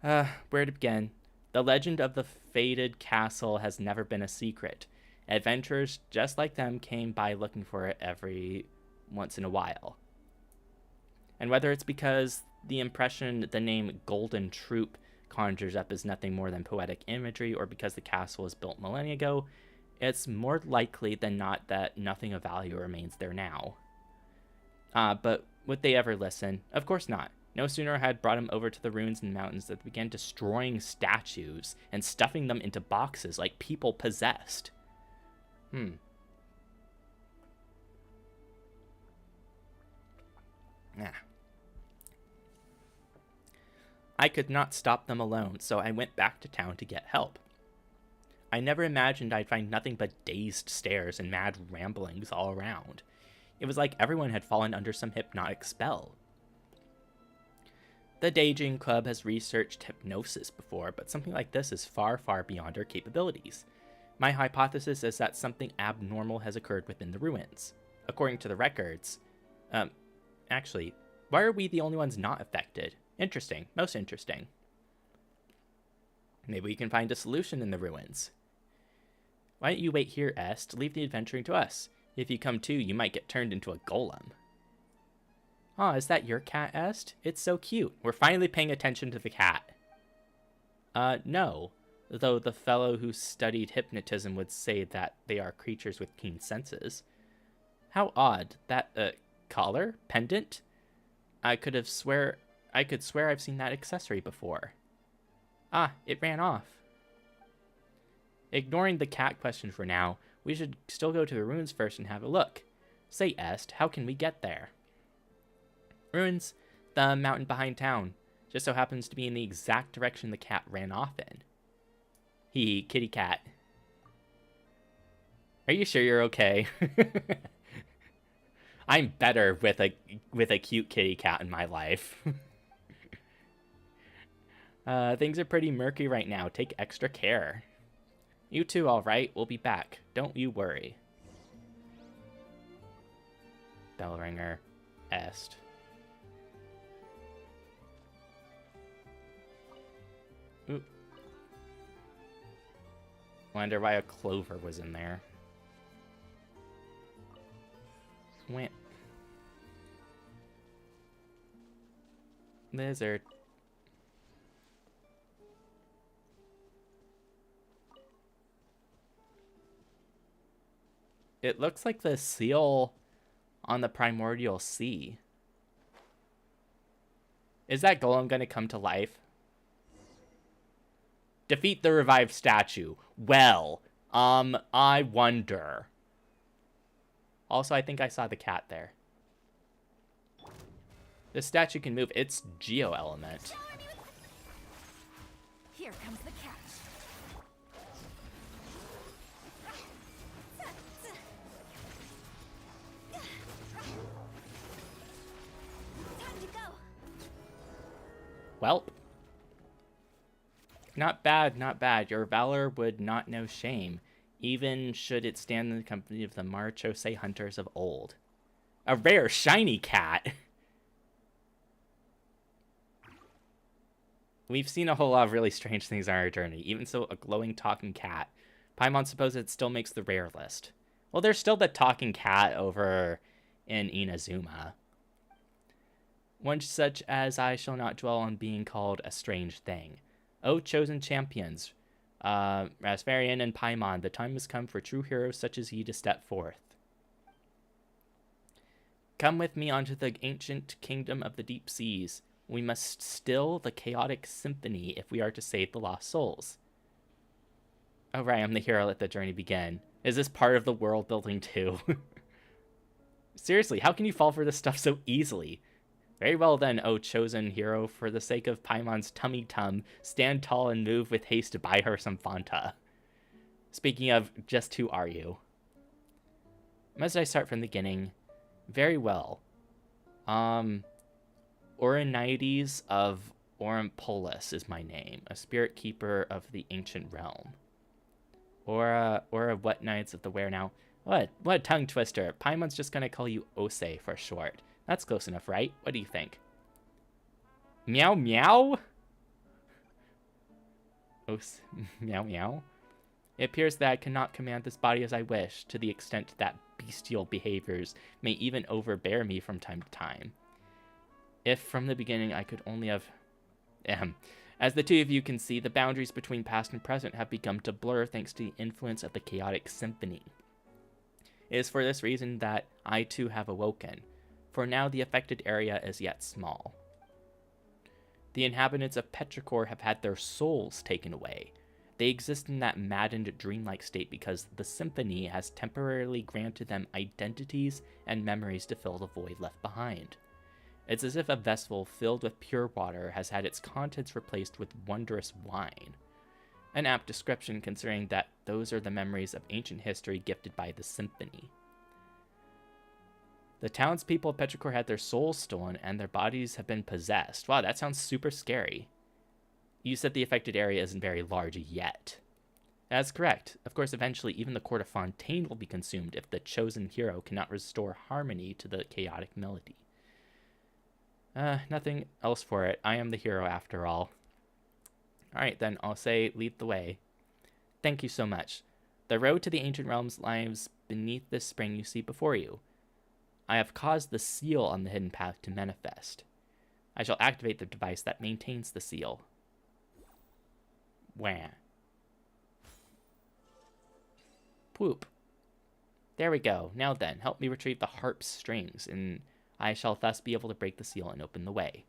Where to begin? The legend of the fated castle has never been a secret. Adventurers just like them came by looking for it every once in a while. And whether it's because the impression the name Golden Troop conjures up is nothing more than poetic imagery, or because the castle was built millennia ago, it's more likely than not that nothing of value remains there now. But would they ever listen? Of course not. No sooner had brought him over to the ruins and mountains that they began destroying statues and stuffing them into boxes like people possessed. I could not stop them alone, so I went back to town to get help. I never imagined I'd find nothing but dazed stares and mad ramblings all around. It was like everyone had fallen under some hypnotic spell. The Daydream Club has researched hypnosis before, but something like this is far, far beyond our capabilities. My hypothesis is that something abnormal has occurred within the ruins. According to the records... actually, why are we the only ones not affected? Interesting. Most interesting. Maybe we can find a solution in the ruins. Why don't you wait here, Est? Leave the adventuring to us. If you come too, you might get turned into a golem. Aw, is that your cat, Est? It's so cute. We're finally paying attention to the cat. No. Though the fellow who studied hypnotism would say that they are creatures with keen senses. How odd. That, collar? Pendant? I could swear I've seen that accessory before. Ah, it ran off. Ignoring the cat question for now, we should still go to the ruins first and have a look. Say, Est, how can we get there? Ruins, the mountain behind town. Just so happens to be in the exact direction the cat ran off in. Kitty cat. Are you sure you're okay? I'm better with a cute kitty cat in my life. Things are pretty murky right now. Take extra care. You too, all right? We'll be back. Don't you worry. Bell ringer. Est. Ooh. Wonder why a clover was in there. Went. Lizard. It looks like the seal on the primordial sea. Is that golem going to come to life? Defeat the revived statue. Well, I wonder. Also, I think I saw the cat there. The statue can move its geo element. Here comes the catch. Time to go. Welp. Not bad, not bad. Your valor would not know shame, even should it stand in the company of the Marchose hunters of old. A rare shiny cat! We've seen a whole lot of really strange things on our journey, even so a glowing talking cat. Paimon supposes it still makes the rare list. Well, there's still the talking cat over in Inazuma. One such as I shall not dwell on being called a strange thing. O chosen champions, Rasferian and Paimon, the time has come for true heroes such as ye to step forth. Come with me onto the ancient kingdom of the deep seas. We must still the chaotic symphony if we are to save the lost souls. Oh right, I'm the hero, let the journey begin. Is this part of the world building too? Seriously, how can you fall for this stuff so easily? Very well then, O chosen hero, for the sake of Paimon's tummy tum, stand tall and move with haste to buy her some Fanta. Speaking of, just who are you? Must I start from the beginning? Very well. Oronides of Orimpolis is my name, a spirit keeper of the ancient realm. Or what Knights of the Where now? What a tongue twister. Paimon's just gonna call you Ose for short. That's close enough, right? What do you think? Meow meow? Ose, meow meow? It appears that I cannot command this body as I wish, to the extent that bestial behaviors may even overbear me from time to time. If from the beginning I could only have... As the two of you can see, the boundaries between past and present have begun to blur thanks to the influence of the chaotic symphony. It is for this reason that I too have awoken. For now, the affected area is yet small. The inhabitants of Petrichor have had their souls taken away. They exist in that maddened, dreamlike state because the symphony has temporarily granted them identities and memories to fill the void left behind. It's as if a vessel filled with pure water has had its contents replaced with wondrous wine. An apt description considering that those are the memories of ancient history gifted by the symphony. The townspeople of Petrichor had their souls stolen and their bodies have been possessed. Wow, that sounds super scary. You said the affected area isn't very large yet. That's correct. Of course, eventually even the court of Fontaine will be consumed if the chosen hero cannot restore harmony to the chaotic melody. Nothing else for it. I am the hero after all. Alright then, I'll say lead the way. Thank you so much. The road to the ancient realms lies beneath this spring you see before you. I have caused the seal on the hidden path to manifest. I shall activate the device that maintains the seal. Wah. Poop. There we go. Now then, help me retrieve the harp's strings, and I shall thus be able to break the seal and open the way.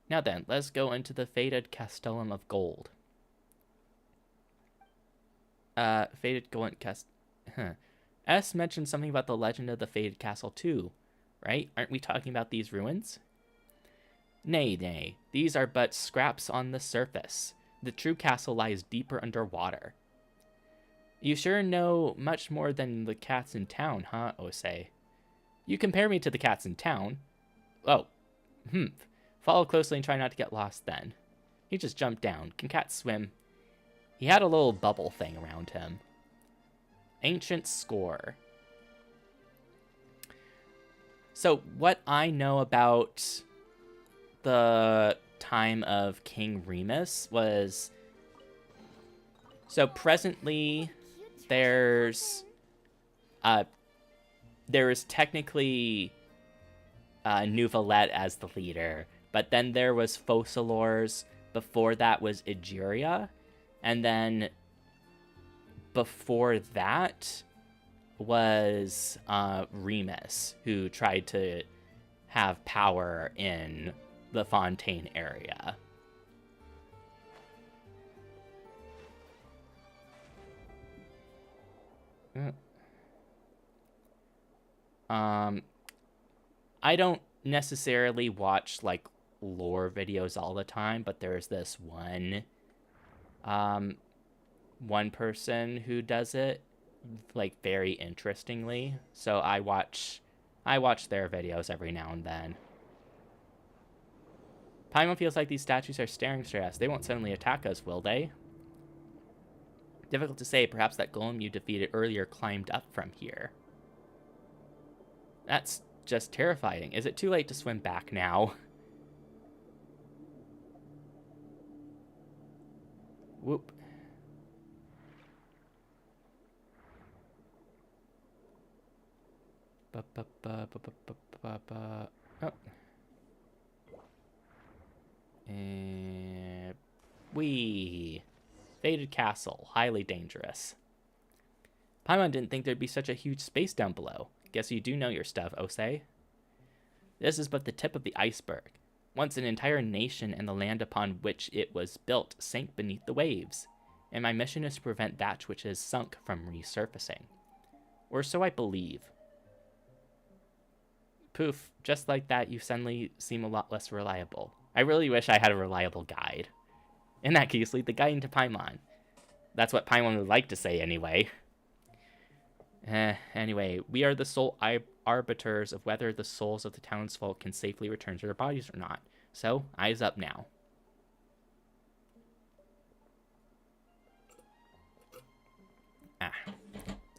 Now then, let's go into the fated Castellum of Gold. Fated Gold S mentioned something about the legend of the Fated Castle too, right? Aren't we talking about these ruins? Nay, nay, these are but scraps on the surface. The true castle lies deeper underwater. You sure know much more than the cats in town, huh, Osei? You compare me to the cats in town? Oh, Follow closely and try not to get lost then. He just jumped down. Can cats swim? He had a little bubble thing around him. Ancient score. So what I know about the time of King Remus was... So presently, there is technically Neuvillette as the leader, but then there was Focalors. Before that was Egeria, and then before that was Remus, who tried to have power in the Fontaine area. I don't necessarily watch like lore videos all the time, but there's this one person who does it like very interestingly, so I watch their videos every now and then. Paimon feels like these statues are staring straight at us. They won't suddenly attack us, will they? Difficult to say. Perhaps that golem you defeated earlier climbed up from here. That's just terrifying. Is it too late to swim back now? Whoop. Oh. And wee. Fated Castle. Highly dangerous. Paimon didn't think there'd be such a huge space down below. Guess you do know your stuff, Osei. This is but the tip of the iceberg. Once an entire nation and the land upon which it was built sank beneath the waves, and my mission is to prevent that which is sunk from resurfacing. Or so I believe. Poof, just like that, you suddenly seem a lot less reliable. I really wish I had a reliable guide. In that case, lead the guide into Paimon. That's what Paimon would like to say anyway. Anyway, we are the sole arbiters of whether the souls of the townsfolk can safely return to their bodies or not. So, eyes up now.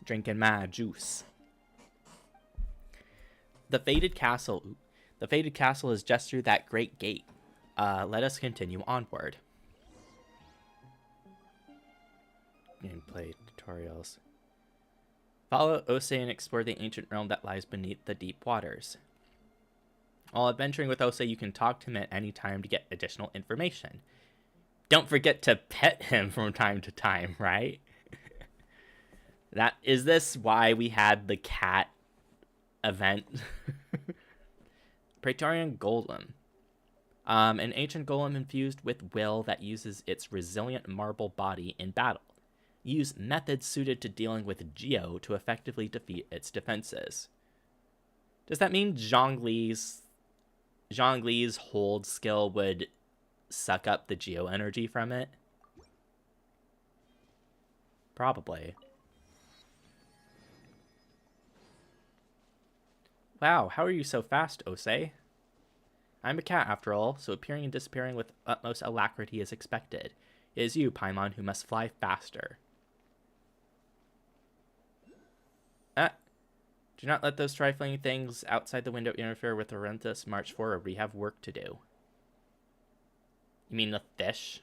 Drinking my juice. The Fated Castle. The Fated Castle is just through that great gate. Let us continue onward. Gameplay tutorials. Follow Osei and explore the ancient realm that lies beneath the deep waters. While adventuring with Osei, you can talk to him at any time to get additional information. Don't forget to pet him from time to time, right? Is this why we had the cat event? Praetorian Golem. An ancient golem infused with will that uses its resilient marble body in battle. Use methods suited to dealing with Geo to effectively defeat its defenses. Does that mean Zhongli's hold skill would suck up the Geo energy from it? Probably. Wow, how are you so fast, Osei? I'm a cat after all, so appearing and disappearing with utmost alacrity is expected. It is you, Paimon, who must fly faster. Ah, do not let those trifling things outside the window interfere with Orenthus. March forward. We have work to do. You mean the fish?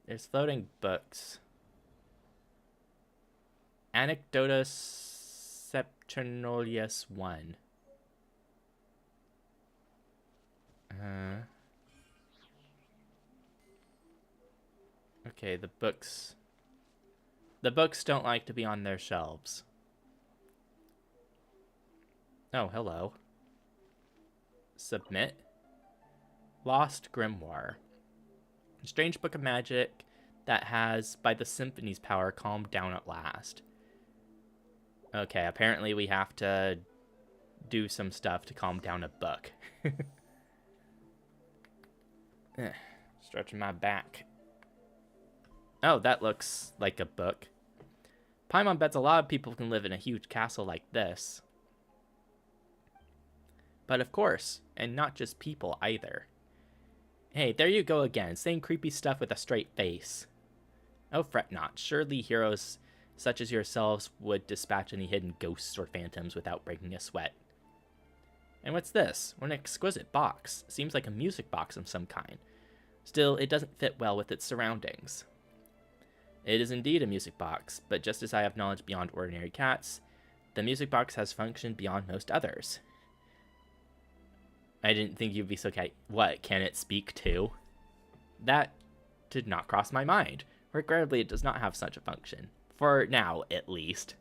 There's floating books. Anecdotus Septernolius 1. Okay, the books. The books don't like to be on their shelves. Oh, hello. Submit. Lost Grimoire. A strange book of magic that has, by the symphony's power, calmed down at last. Okay, apparently we have to do some stuff to calm down a book. Stretching my back. Oh, that looks like a book. Paimon bets a lot of people can live in a huge castle like this. But of course, and not just people either. Hey, there you go again, saying creepy stuff with a straight face. Oh, fret not. Surely heroes such as yourselves would dispatch any hidden ghosts or phantoms without breaking a sweat. And what's this? What an exquisite box. Seems like a music box of some kind. Still, it doesn't fit well with its surroundings. It is indeed a music box, but just as I have knowledge beyond ordinary cats, the music box has function beyond most others. I didn't think you'd be so What, can it speak too? That did not cross my mind. Regrettably, it does not have such a function. For now, at least.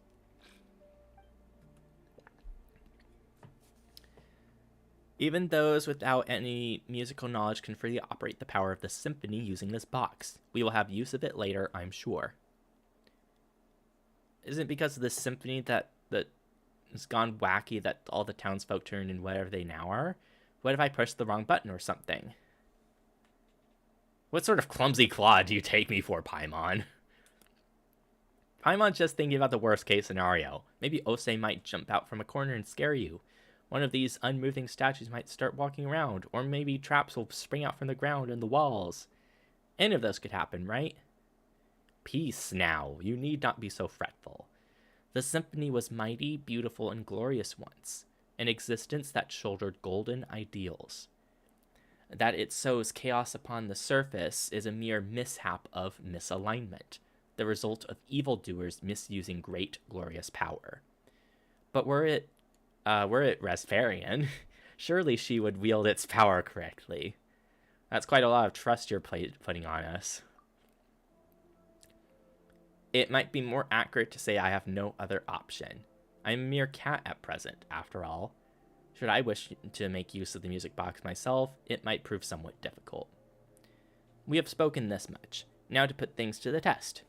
Even those without any musical knowledge can freely operate the power of the symphony using this box. We will have use of it later, I'm sure. Isn't it because of this symphony that has gone wacky that all the townsfolk turned into whatever they now are? What if I pushed the wrong button or something? What sort of clumsy claw do you take me for, Paimon? Paimon's just thinking about the worst case scenario. Maybe Osei might jump out from a corner and scare you. One of these unmoving statues might start walking around, or maybe traps will spring out from the ground and the walls. Any of those could happen, right? Peace now. You need not be so fretful. The symphony was mighty, beautiful, and glorious once, an existence that shouldered golden ideals. That it sows chaos upon the surface is a mere mishap of misalignment, the result of evildoers misusing great, glorious power. But were it Rasferian, surely she would wield its power correctly. That's quite a lot of trust you're putting on us. It might be more accurate to say I have no other option. I'm a mere cat at present, after all. Should I wish to make use of the music box myself, it might prove somewhat difficult. We have spoken this much. Now to put things to the test.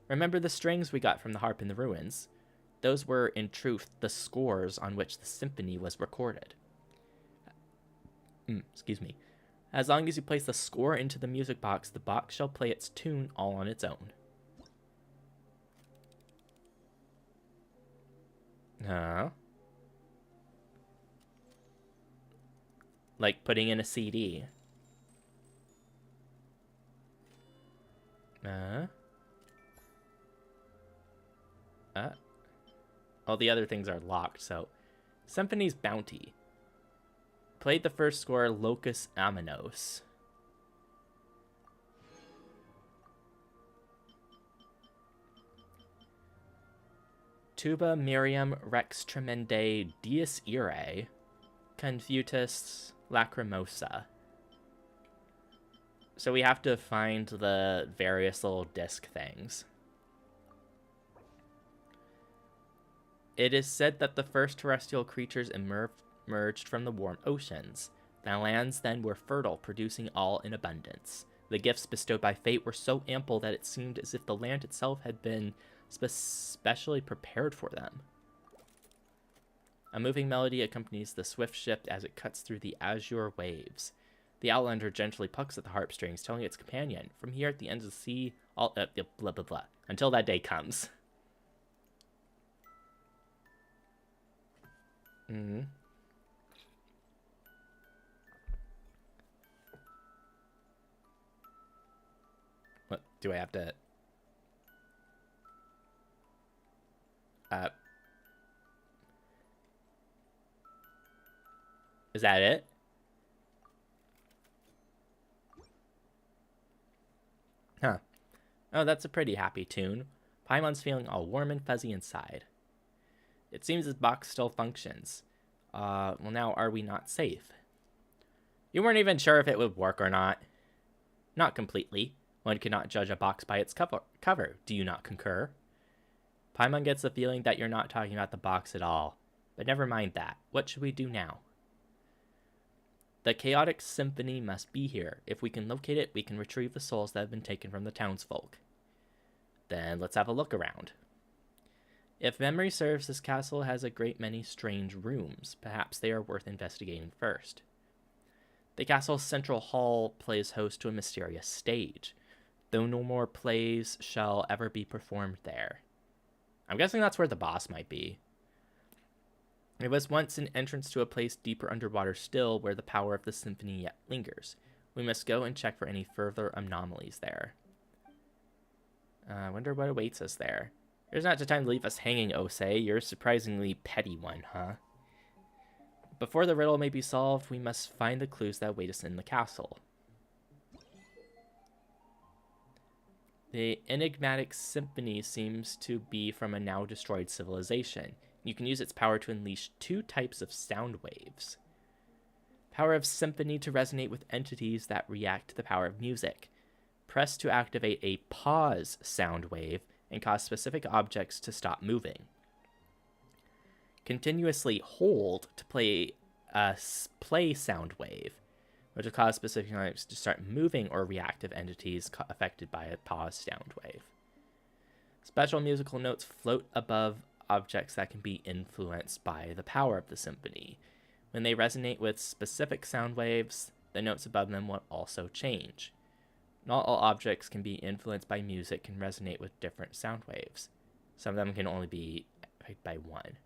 Remember the strings we got from the harp in the ruins? Those were, in truth, the scores on which the symphony was recorded. Excuse me. As long as you place the score into the music box, the box shall play its tune all on its own. Like putting in a CD. All the other things are locked, so... Symphony's Bounty. Played the first score, Locus Aminos. Tuba Miriam Rex Tremende Dies Irae. Confutus Lacrimosa. So we have to find the various little disc things. It is said that the first terrestrial creatures emerged from the warm oceans. The lands then were fertile, producing all in abundance. The gifts bestowed by fate were so ample that it seemed as if the land itself had been specially prepared for them. A moving melody accompanies the swift ship as it cuts through the azure waves. The outlander gently plucks at the harp strings, telling its companion, "From here at the ends of the sea, all blah blah blah, until that day comes." Do I have to... Is that it? Huh. Oh, that's a pretty happy tune. Paimon's feeling all warm and fuzzy inside. It seems his box still functions. Well now, are we not safe? You weren't even sure if it would work or not. Not completely. One cannot judge a box by its cover. Do you not concur? Paimon gets the feeling that you're not talking about the box at all. But never mind that. What should we do now? The chaotic symphony must be here. If we can locate it, we can retrieve the souls that have been taken from the townsfolk. Then let's have a look around. If memory serves, this castle has a great many strange rooms. Perhaps they are worth investigating first. The castle's central hall plays host to a mysterious stage, though no more plays shall ever be performed there. I'm guessing that's where the boss might be. It was once an entrance to a place deeper underwater still, where the power of the symphony yet lingers. We must go and check for any further anomalies there. I wonder what awaits us there. There's not the time to leave us hanging, Osei. You're a surprisingly petty one, huh? Before the riddle may be solved, we must find the clues that await us in the castle. The enigmatic symphony seems to be from a now destroyed civilization. You can use its power to unleash 2 types of sound waves. Power of symphony to resonate with entities that react to the power of music. Press to activate a pause sound wave and cause specific objects to stop moving. Continuously hold to play a play sound wave, which will cause specific objects to start moving or reactive entities affected by a pause sound wave. Special musical notes float above objects that can be influenced by the power of the symphony. When they resonate with specific sound waves, the notes above them will also change. Not all objects can be influenced by music and resonate with different sound waves. Some of them can only be affected by one.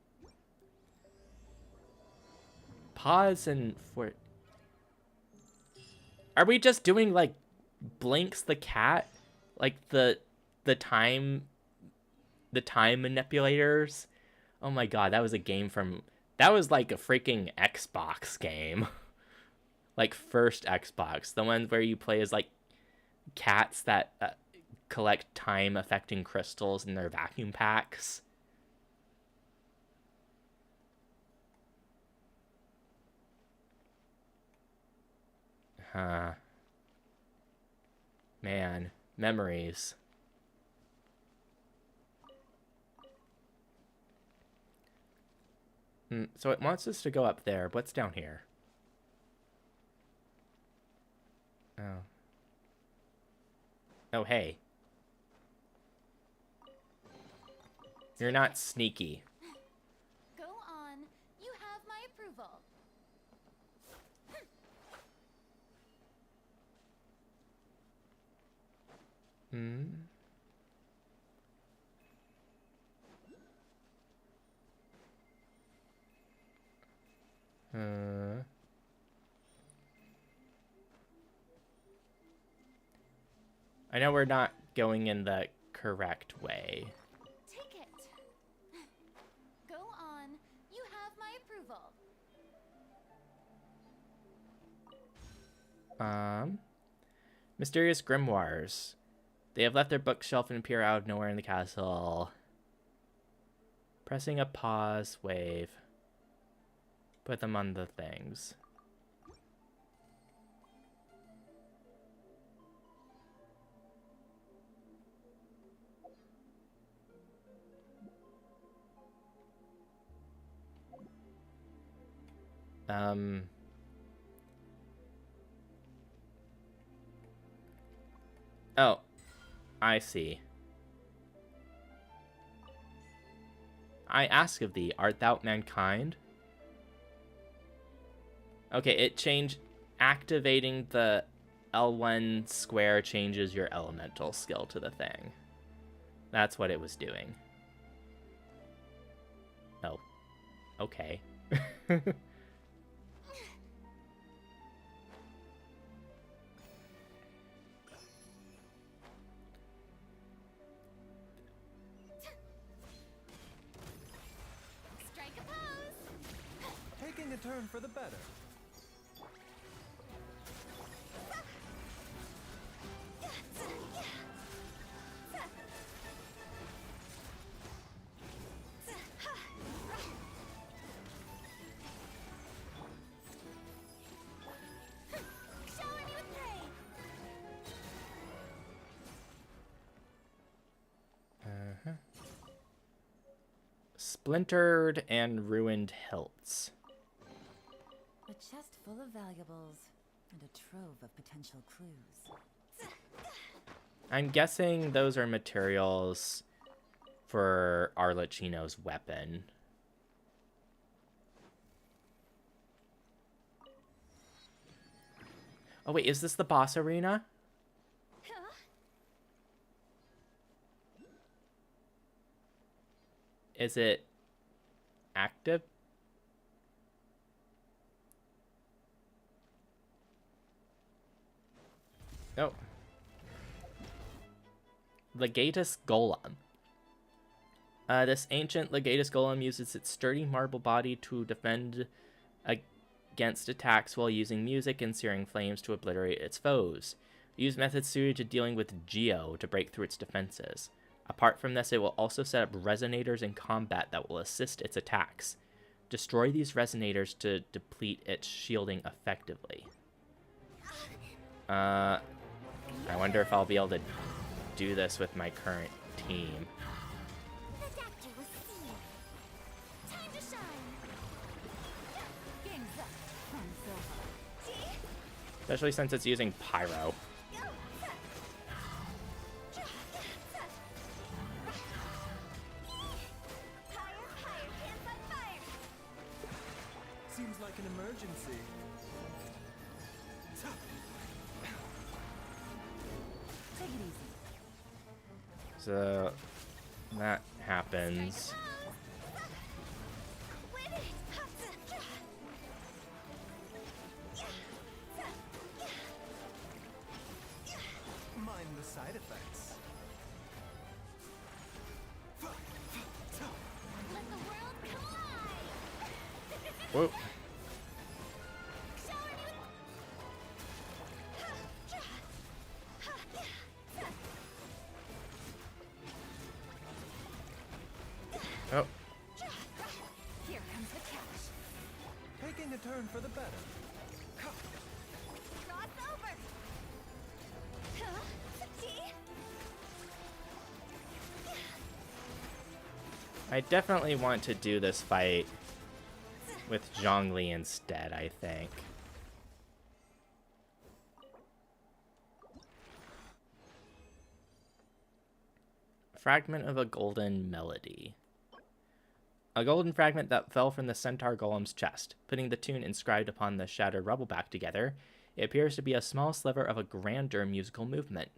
Pause and for... Are we just doing like Blinks the cat? Like the time manipulators? Oh my god, that was a game from... That was like a freaking Xbox game. Like first Xbox. The one where you play as like cats that collect time affecting crystals in their vacuum packs. Huh. Man, memories. So it wants us to go up there. What's down here? Oh. Oh, hey. You're not sneaky. Go on. You have my approval. I know we're not going in the correct way. Take it. Go on. You have my approval. Mysterious grimoires. They have left their bookshelf and appear out of nowhere in the castle. Pressing a pause wave. Put them on the things. Oh, I see. I ask of thee, art thou mankind? Okay, it changed. Activating the L1 square changes your elemental skill to the thing. That's what it was doing. Oh. Okay. turn for the better. Shower me with praise. Splintered and ruined hilts. A chest full of valuables and a trove of potential clues. I'm guessing those are materials for Arlecchino's weapon. Oh wait, is this the boss arena? Huh? Is it active? Oh. Legatus Golem. This ancient Legatus Golem uses its sturdy marble body to defend against attacks while using music and searing flames to obliterate its foes. Use methods suited to dealing with Geo to break through its defenses. Apart from this, it will also set up resonators in combat that will assist its attacks. Destroy these resonators to deplete its shielding effectively. I wonder if I'll be able to do this with my current team. The doctor will see you. Time to shine. Game's up. Fun so hard. See? Especially since it's using Pyro. Go. Higher, higher, pants on fire. Seems like an emergency. Take it easy. So that happens. Win it. Mind the side effects. Let the world come alive. Whoa. Shower me Oh. Here comes the catch. Taking a turn for the better. cross over. See? I definitely want to do this fight with Zhongli instead, I think. Fragment of a golden melody. A golden fragment that fell from the centaur golem's chest. Putting the tune inscribed upon the shattered rubble back together, it appears to be a small sliver of a grander musical movement.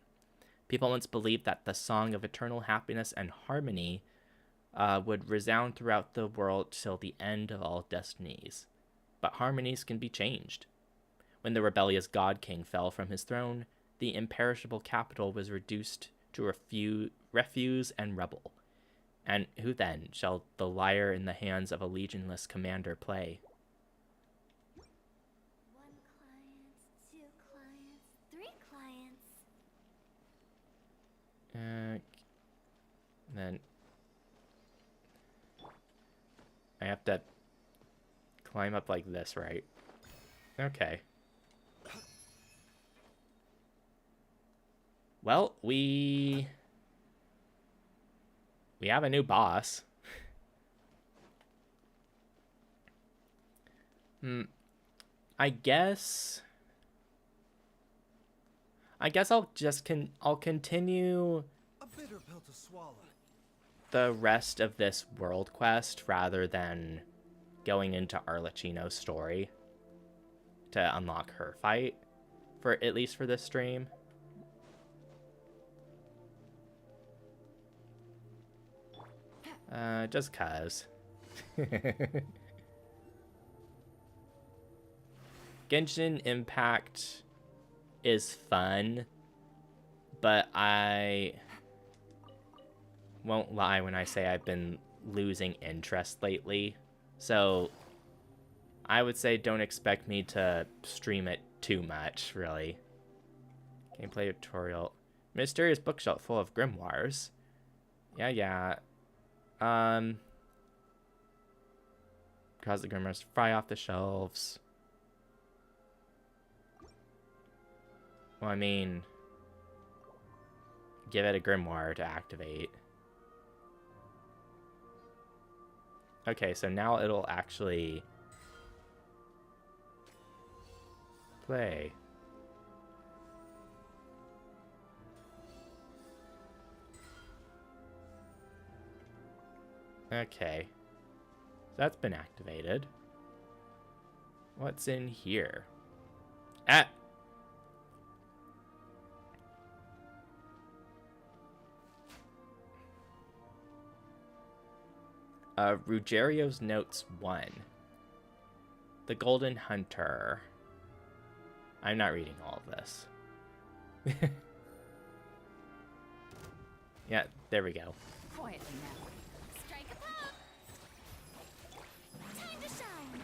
People once believed that the song of eternal happiness and harmony would resound throughout the world till the end of all destinies. But harmonies can be changed. When the rebellious God King fell from his throne, the imperishable capital was reduced to refuse and rebel. And who then shall the lyre in the hands of a legionless commander play? 1 client, 2 clients, 3 clients. Then I have to climb up like this, right? Okay. Well, we have a new boss. I guess I'll continue A bitter pill to swallow. the rest of this world quest rather than going into Arlecchino's story to unlock her fight, for at least for this stream. Just cause. Genshin Impact is fun, but I won't lie when I say I've been losing interest lately. So I would say don't expect me to stream it too much, really. Gameplay tutorial. Mysterious bookshelf full of grimoires. Yeah. Cause the grimoires to fly off the shelves. Well, I mean, give it a grimoire to activate. Okay, so now it'll actually play. Okay. So that's been activated. What's in here? Ah! Ruggiero's Notes 1. The Golden Hunter. I'm not reading all of this. Yeah, there we go. Quietly now. Strike a pop. Time to shine.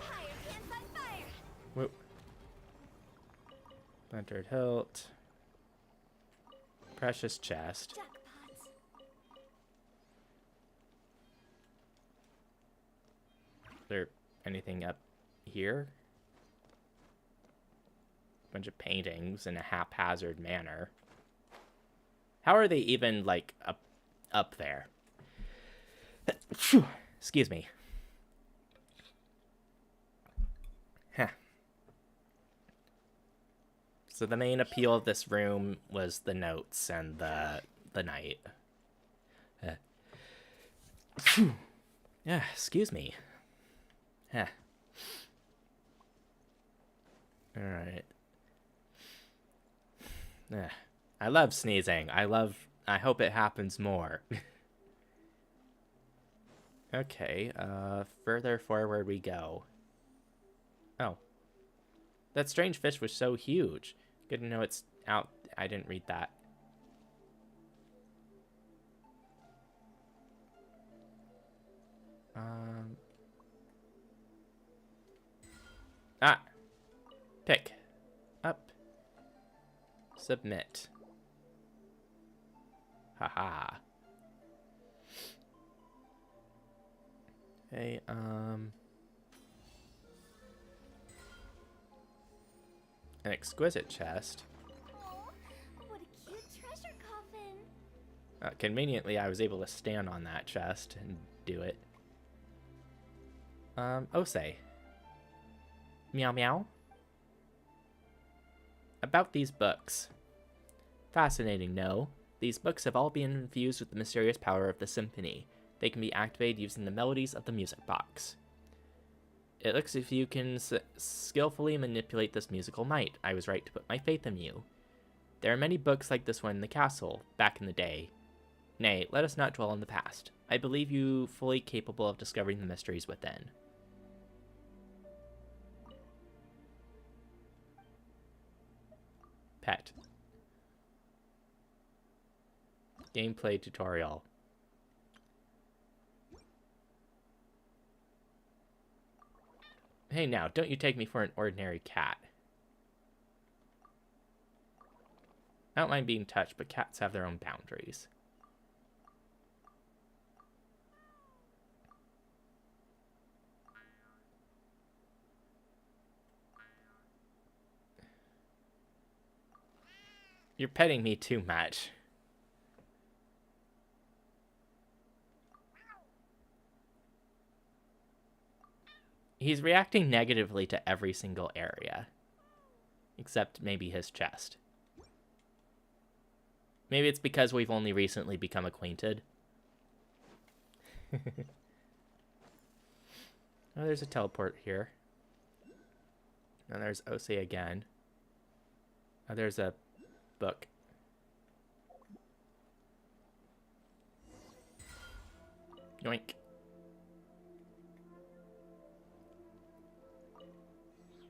Higher, can't fight fire. Whoop. Splintered hilt. Precious chest. Jackpots. Is there anything up here? Bunch of paintings in a haphazard manner. How are they even, like, up there? Excuse me. Huh. So the main appeal of this room was the notes and the night. Yeah, excuse me. Huh. Alright. I love sneezing. I hope it happens more. Okay, further forward we go. Oh. That strange fish was so huge. Good to know it's out. I didn't read that. Pick. Up. Submit. Haha. Okay, an exquisite chest. Aw, what a cute treasure coffin. Conveniently, I was able to stand on that chest and do it. Osei. Meow meow. About these books. Fascinating, no? These books have all been infused with the mysterious power of the symphony. They can be activated using the melodies of the music box. It looks as if you can skillfully manipulate this musical might. I was right to put my faith in you. There are many books like this one in the castle, back in the day. Nay, let us not dwell on the past. I believe you fully capable of discovering the mysteries within. Pet. Gameplay tutorial. Hey now, don't you take me for an ordinary cat. I don't mind being touched, but cats have their own boundaries. You're petting me too much. He's reacting negatively to every single area. Except maybe his chest. Maybe it's because we've only recently become acquainted. Oh, there's a teleport here. And there's Osei again. Oh, there's a book. Yoink.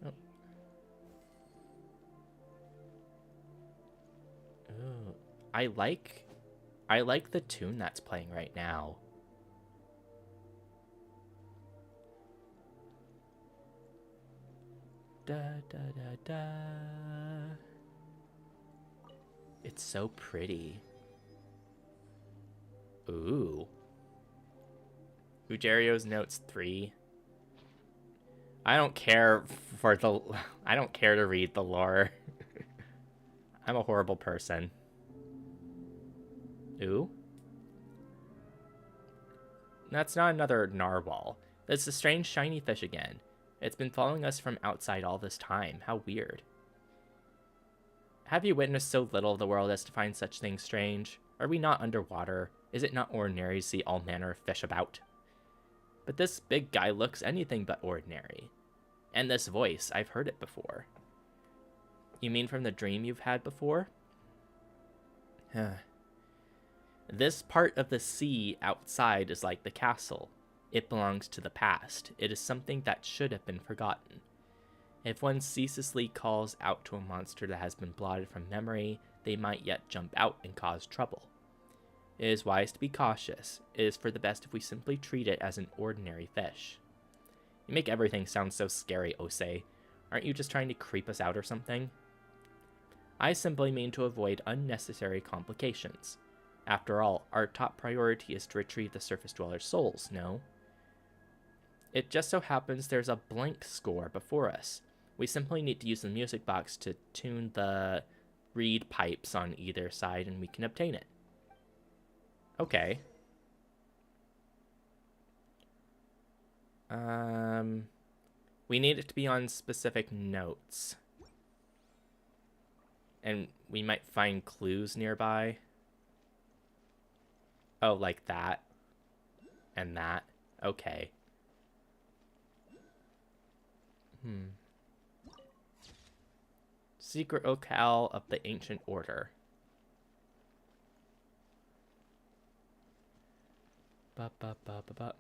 Oh. I like the tune that's playing right now. Da da da da. It's so pretty. Ooh. Ujerio's notes 3. I don't care to read the lore. I'm a horrible person. Ooh. That's not another narwhal. It's a strange shiny fish again. It's been following us from outside all this time. How weird. Have you witnessed so little of the world as to find such things strange? Are we not underwater? Is it not ordinary to see all manner of fish about? But this big guy looks anything but ordinary. And this voice, I've heard it before. You mean from the dream you've had before? This part of the sea outside is like the castle. It belongs to the past. It is something that should have been forgotten. If one ceaselessly calls out to a monster that has been blotted from memory, they might yet jump out and cause trouble. It is wise to be cautious. It is for the best if we simply treat it as an ordinary fish. You make everything sound so scary, Ose. Aren't you just trying to creep us out or something? I simply mean to avoid unnecessary complications. After all, our top priority is to retrieve the surface dwellers' souls, no? It just so happens there's a blank score before us. We simply need to use the music box to tune the reed pipes on either side and we can obtain it. Okay. We need it to be on specific notes. And we might find clues nearby. Oh, like that. And that. Okay. Secret locale of the Ancient Order. Ba ba ba ba ba.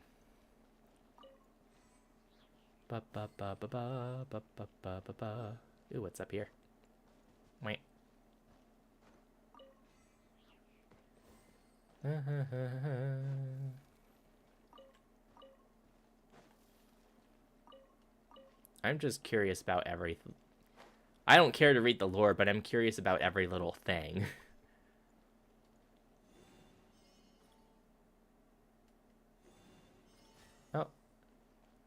Ba ba ba ba ba ba ba ba ba ba. Ooh, what's up here? Wait. I'm just curious about everything. I don't care to read the lore, but I'm curious about every little thing. Oh.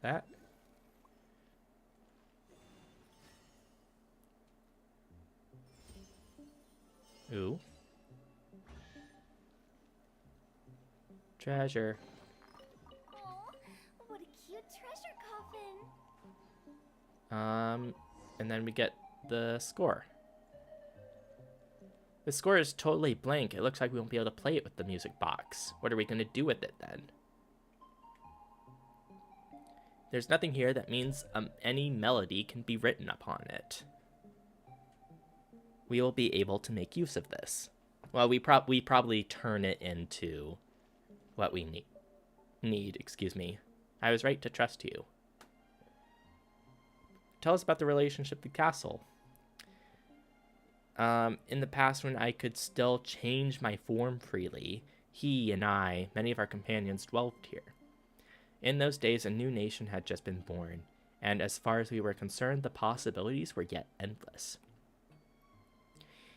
That? Ooh. Treasure. Oh, what a cute treasure coffin. And then we get the score. The score is totally blank. It looks like we won't be able to play it with the music box. What are we going to do with it then? There's nothing here that means any melody can be written upon it. We will be able to make use of this. Well, we probably turn it into what we need. Excuse me. I was right to trust you. Tell us about the relationship with the castle. In the past, when I could still change my form freely, he and I, many of our companions, dwelt here. In those days, a new nation had just been born, and as far as we were concerned, the possibilities were yet endless.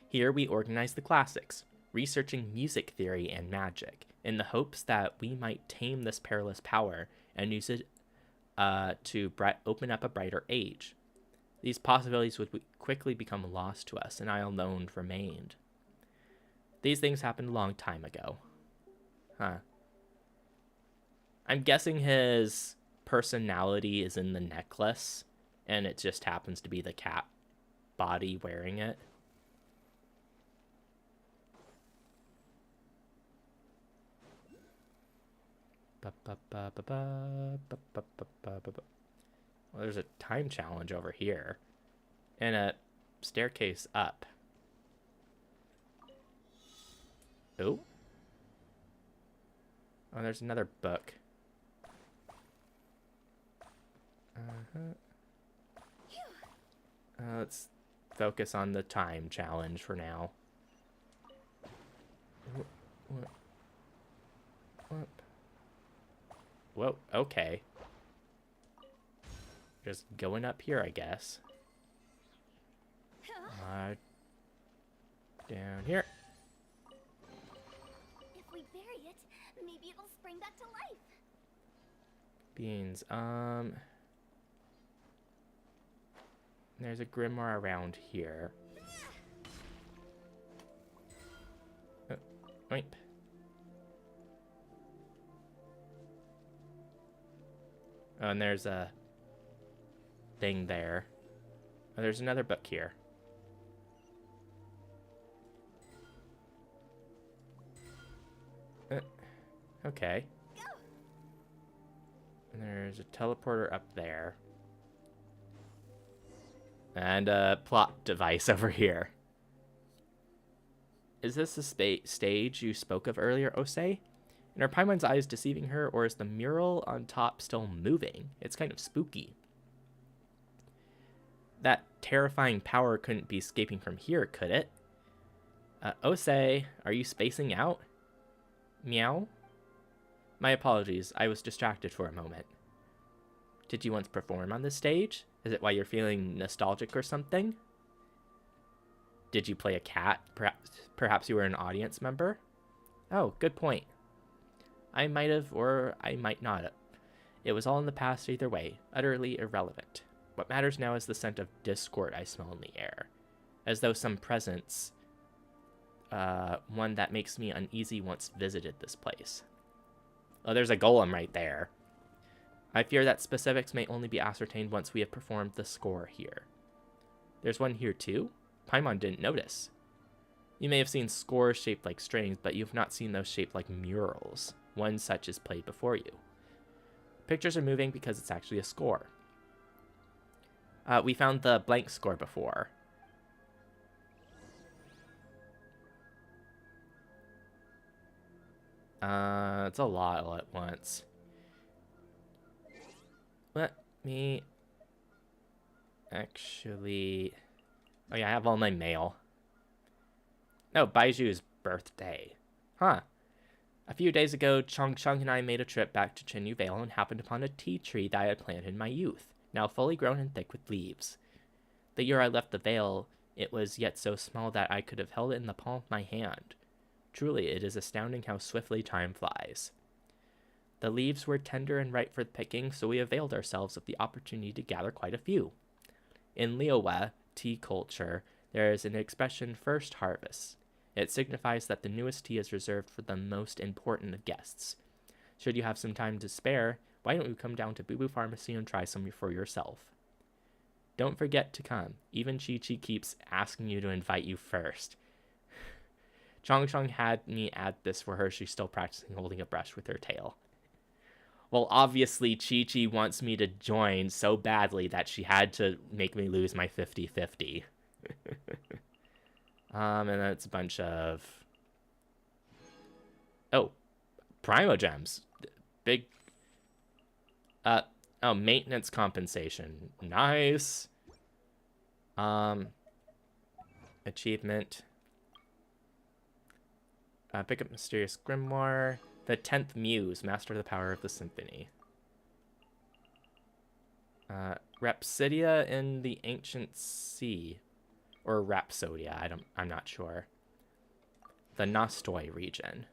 Here we organized the classics, researching music theory and magic, in the hopes that we might tame this perilous power and use it to open up a brighter age. These possibilities would quickly become lost to us, and I alone remained. These things happened a long time ago. Huh. I'm guessing his personality is in the necklace, and it just happens to be the cat body wearing it. Well, there's a time challenge over here. And a staircase up. Oh. Oh, there's another book. Let's focus on the time challenge for now. What? Whoa, okay. Just going up here, I guess. Down here. If we bury it, maybe it'll spring back to life. Beans. There's a grimoire around here. Wait. Oh, and there's a thing there. Oh, there's another book here. Okay. And there's a teleporter up there. And a plot device over here. Is this the stage you spoke of earlier, Osei? And are Paimon's eyes deceiving her, or is the mural on top still moving? It's kind of spooky. That terrifying power couldn't be escaping from here, could it? Osei, are you spacing out? Meow? My apologies, I was distracted for a moment. Did you once perform on this stage? Is it why you're feeling nostalgic or something? Did you play a cat? Perhaps you were an audience member? Oh, good point. I might have, or I might not have. It was all in the past either way, utterly irrelevant. What matters now is the scent of discord I smell in the air. As though some presence, one that makes me uneasy, once visited this place. Oh, there's a golem right there. I fear that specifics may only be ascertained once we have performed the score here. There's one here too? Paimon didn't notice. You may have seen scores shaped like strings, but you've not seen those shaped like murals. One such is played before you. Pictures are moving because it's actually a score. We found the blank score before. It's a lot all at once. Let me actually... Oh yeah, I have all my mail. Oh, Baiju's birthday. Huh. A few days ago, Chong and I made a trip back to Chinyu Vale and happened upon a tea tree that I had planted in my youth, now fully grown and thick with leaves. The year I left the Vale, it was yet so small that I could have held it in the palm of my hand. Truly, it is astounding how swiftly time flies. The leaves were tender and ripe for the picking, so we availed ourselves of the opportunity to gather quite a few. In Liyue tea culture, there is an expression, first harvest. It signifies that the newest tea is reserved for the most important of guests. Should you have some time to spare, why don't you come down to Boo Boo Pharmacy and try some for yourself? Don't forget to come. Even Chi-Chi keeps asking you to invite you first. Chong had me add this for her. She's still practicing holding a brush with her tail. Well, obviously, Chi-Chi wants me to join so badly that she had to make me lose my 50-50. And then it's a bunch of... Oh, Primogems. Big... Oh, maintenance compensation. Nice. Achievement. Pick up Mysterious Grimoire. The 10th Muse, Master of the Power of the Symphony. Rhapsodia in the Ancient Sea. Or Rhapsodia, I'm not sure. The Nostoi region.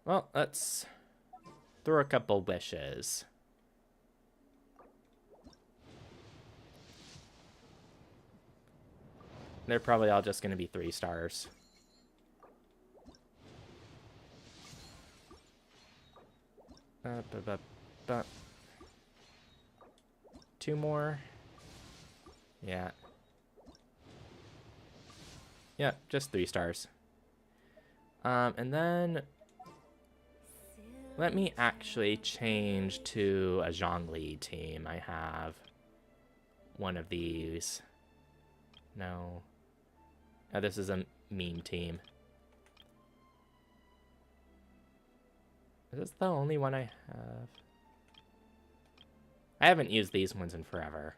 Well, let's throw a couple wishes. They're probably all just going to be 3 stars. Two more. Yeah. Yeah, just 3 stars. And then let me actually change to a Zhongli team. I have one of these. No. Oh, this is a meme team. Is this the only one I have? I haven't used these ones in forever.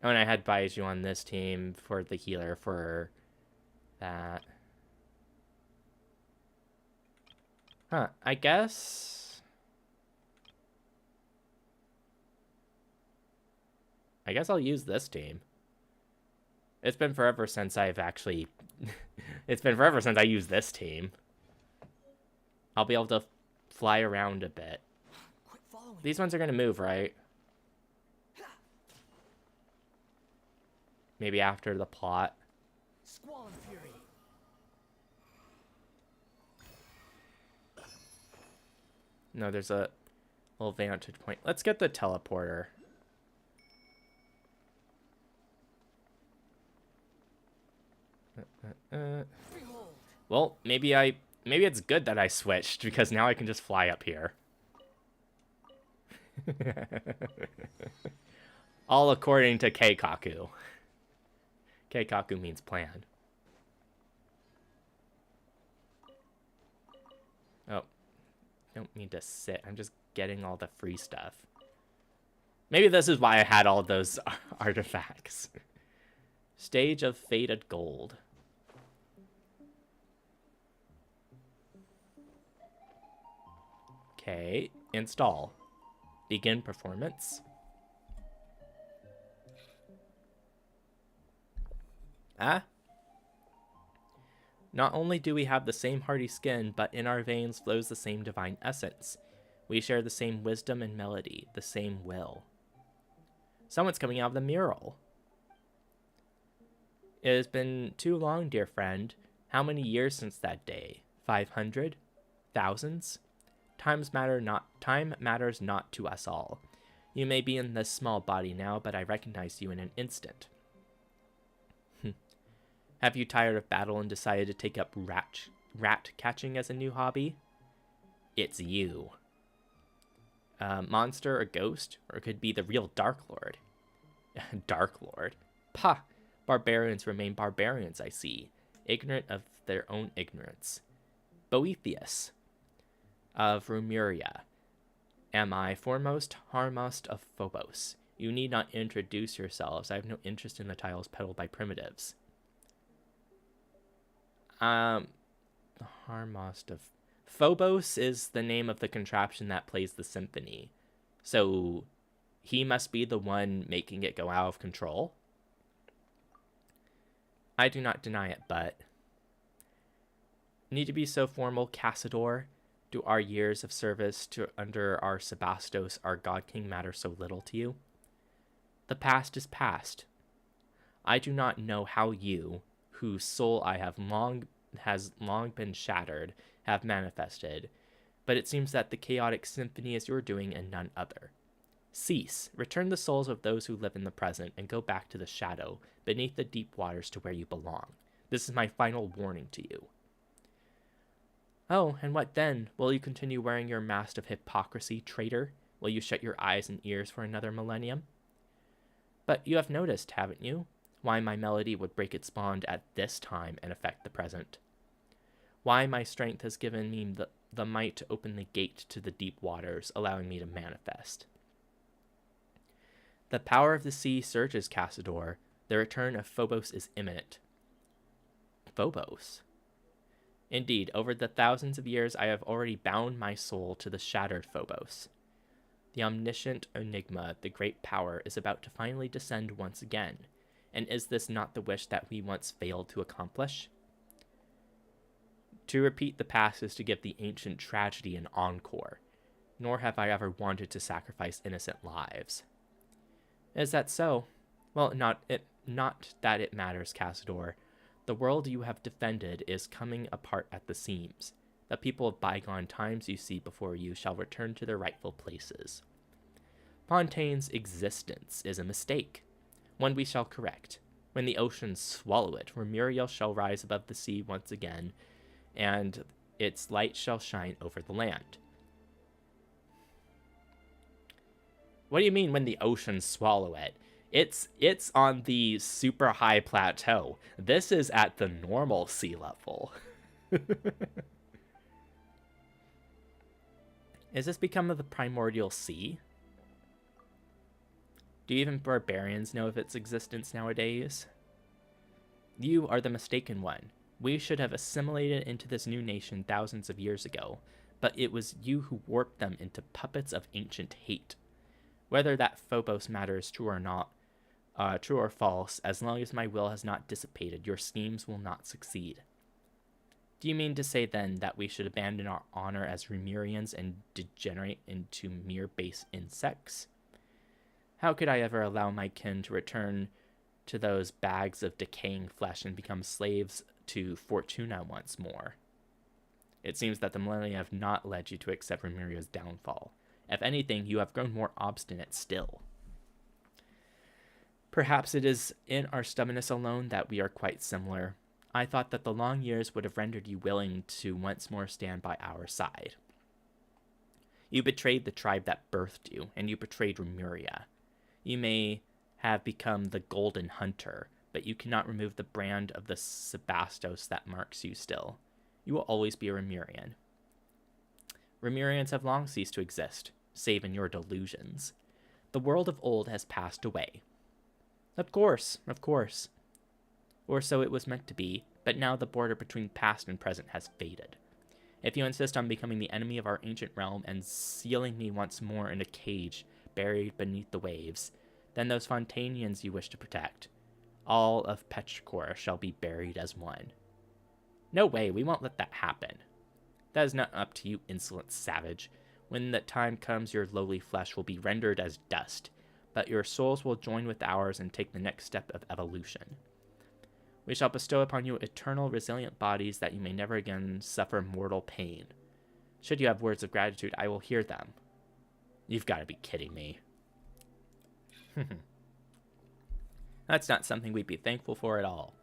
Oh, and I had Baiju on this team for the healer for that. Huh, I guess I'll use this team. It's been forever since I've actually... It's been forever since I used this team. I'll be able to fly around a bit. These ones are going to move, right? Maybe after the plot. Squall and fury. No, there's a little vantage point. Let's get the teleporter. Well, maybe it's good that I switched, because now I can just fly up here. All according to Keikaku. Keikaku means plan. Oh. Don't need to sit. I'm just getting all the free stuff. Maybe this is why I had all those artifacts. Stage of Faded Gold. Okay, install. Begin performance. Ah? Not only do we have the same hearty skin, but in our veins flows the same divine essence. We share the same wisdom and melody, the same will. Someone's coming out of the mural. It has been too long, dear friend. How many years since that day? 500? Thousands? Time matters not to us all. You may be in this small body now, but I recognize you in an instant. Have you tired of battle and decided to take up rat catching as a new hobby? It's you. Monster or ghost, or it could be the real Dark Lord. Dark Lord? Pah! Barbarians remain barbarians, I see, ignorant of their own ignorance. Boethius of Remuria. Am I foremost, harmost of Phobos? You need not introduce yourselves. I have no interest in the titles peddled by primitives. The harmost of... Phobos is the name of the contraption that plays the symphony. So, he must be the one making it go out of control? I do not deny it, but... Need to be so formal, Cassador? Do our years of service under our Sebastos, our God King, matter so little to you? The past is past. I do not know how you, whose soul has long been shattered, have manifested, but it seems that the chaotic symphony is your doing and none other. Cease, return the souls of those who live in the present, and go back to the shadow, beneath the deep waters to where you belong. This is my final warning to you. Oh, and what then? Will you continue wearing your mask of hypocrisy, traitor? Will you shut your eyes and ears for another millennium? But you have noticed, haven't you, why my melody would break its bond at this time and affect the present? Why my strength has given me the might to open the gate to the deep waters, allowing me to manifest. The power of the sea surges, Cassador. The return of Phobos is imminent. Phobos? Indeed, over the thousands of years I have already bound my soul to the shattered Phobos. The omniscient enigma, the great power, is about to finally descend once again. And is this not the wish that we once failed to accomplish? To repeat the past is to give the ancient tragedy an encore, nor have I ever wanted to sacrifice innocent lives. Is that so? Well, not that it matters, Cassador. The world you have defended is coming apart at the seams. The people of bygone times you see before you shall return to their rightful places. Fontaine's existence is a mistake, one we shall correct. When the oceans swallow it, Remuriel shall rise above the sea once again, and its light shall shine over the land. What do you mean when the oceans swallow it? It's on the super high plateau. This is at the normal sea level. Is this become of the primordial sea? Do even barbarians know of its existence nowadays? You are the mistaken one. We should have assimilated into this new nation thousands of years ago, but it was you who warped them into puppets of ancient hate. Whether that Phobos matter is true or not, true or false, as long as my will has not dissipated, your schemes will not succeed. Do you mean to say, then, that we should abandon our honor as Remurians and degenerate into mere base insects? How could I ever allow my kin to return to those bags of decaying flesh and become slaves to Fortuna once more? It seems that the millennia have not led you to accept Remuria's downfall. If anything, you have grown more obstinate still. Perhaps it is in our stubbornness alone that we are quite similar. I thought that the long years would have rendered you willing to once more stand by our side. You betrayed the tribe that birthed you, and you betrayed Remuria. You may have become the Golden Hunter, but you cannot remove the brand of the Sebastos that marks you still. You will always be a Remurian. Remurians have long ceased to exist, save in your delusions. The world of old has passed away. Of course. Or so it was meant to be, but now the border between past and present has faded. If you insist on becoming the enemy of our ancient realm and sealing me once more in a cage buried beneath the waves, then those Fontanians you wish to protect, all of Petrichor, shall be buried as one. No way, we won't let that happen. That is not up to you, insolent savage. When that time comes, your lowly flesh will be rendered as dust, but your souls will join with ours and take the next step of evolution. We shall bestow upon you eternal, resilient bodies that you may never again suffer mortal pain. Should you have words of gratitude, I will hear them. You've got to be kidding me. That's not something we'd be thankful for at all.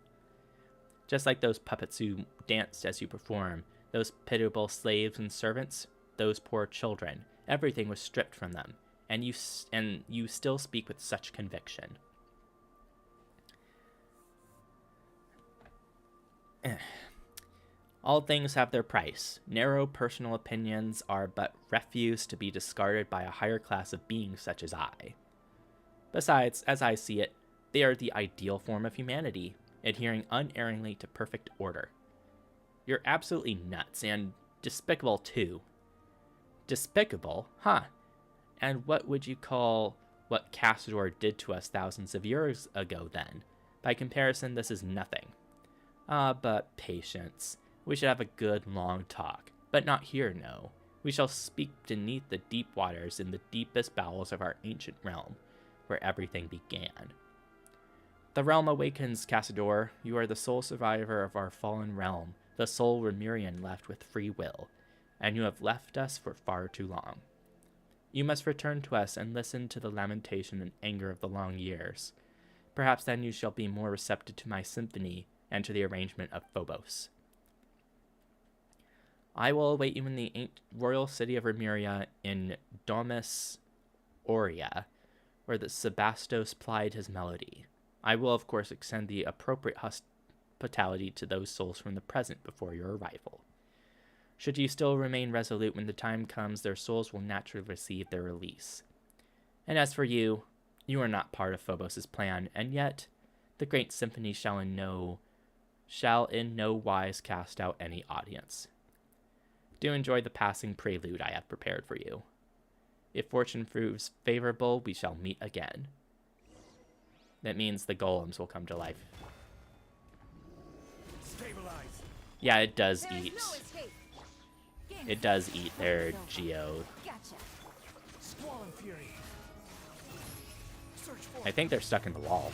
Just like those puppets who danced as you perform, those pitiable slaves and servants, those poor children, everything was stripped from them, and you still speak with such conviction. All things have their price. Narrow personal opinions are but refuse to be discarded by a higher class of beings such as I. Besides, as I see it, they are the ideal form of humanity, adhering unerringly to perfect order. You're absolutely nuts, and despicable too. Despicable? Huh. And what would you call what Cassador did to us thousands of years ago then? By comparison, this is nothing. But patience. We should have a good long talk. But not here, no. We shall speak beneath the deep waters in the deepest bowels of our ancient realm, where everything began. The realm awakens, Cassador. You are the sole survivor of our fallen realm, the sole Remurian left with free will, and you have left us for far too long. You must return to us and listen to the lamentation and anger of the long years. Perhaps then you shall be more receptive to my symphony and to the arrangement of Phobos. I will await you in the royal city of Remuria in Domus Aurea, where the Sebastos plied his melody. I will, of course, extend the appropriate hospitality to those souls from the present before your arrival. Should you still remain resolute when the time comes, their souls will naturally receive their release. And as for you, you are not part of Phobos' plan, and yet the great symphony shall in no wise cast out any audience. Do enjoy the passing prelude I have prepared for you. If fortune proves favorable, we shall meet again. That means the golems will come to life. Stabilize. Yeah, it does eat. It does eat their geo. Gotcha. Squall and Fury. Search for I think they're stuck in the wall.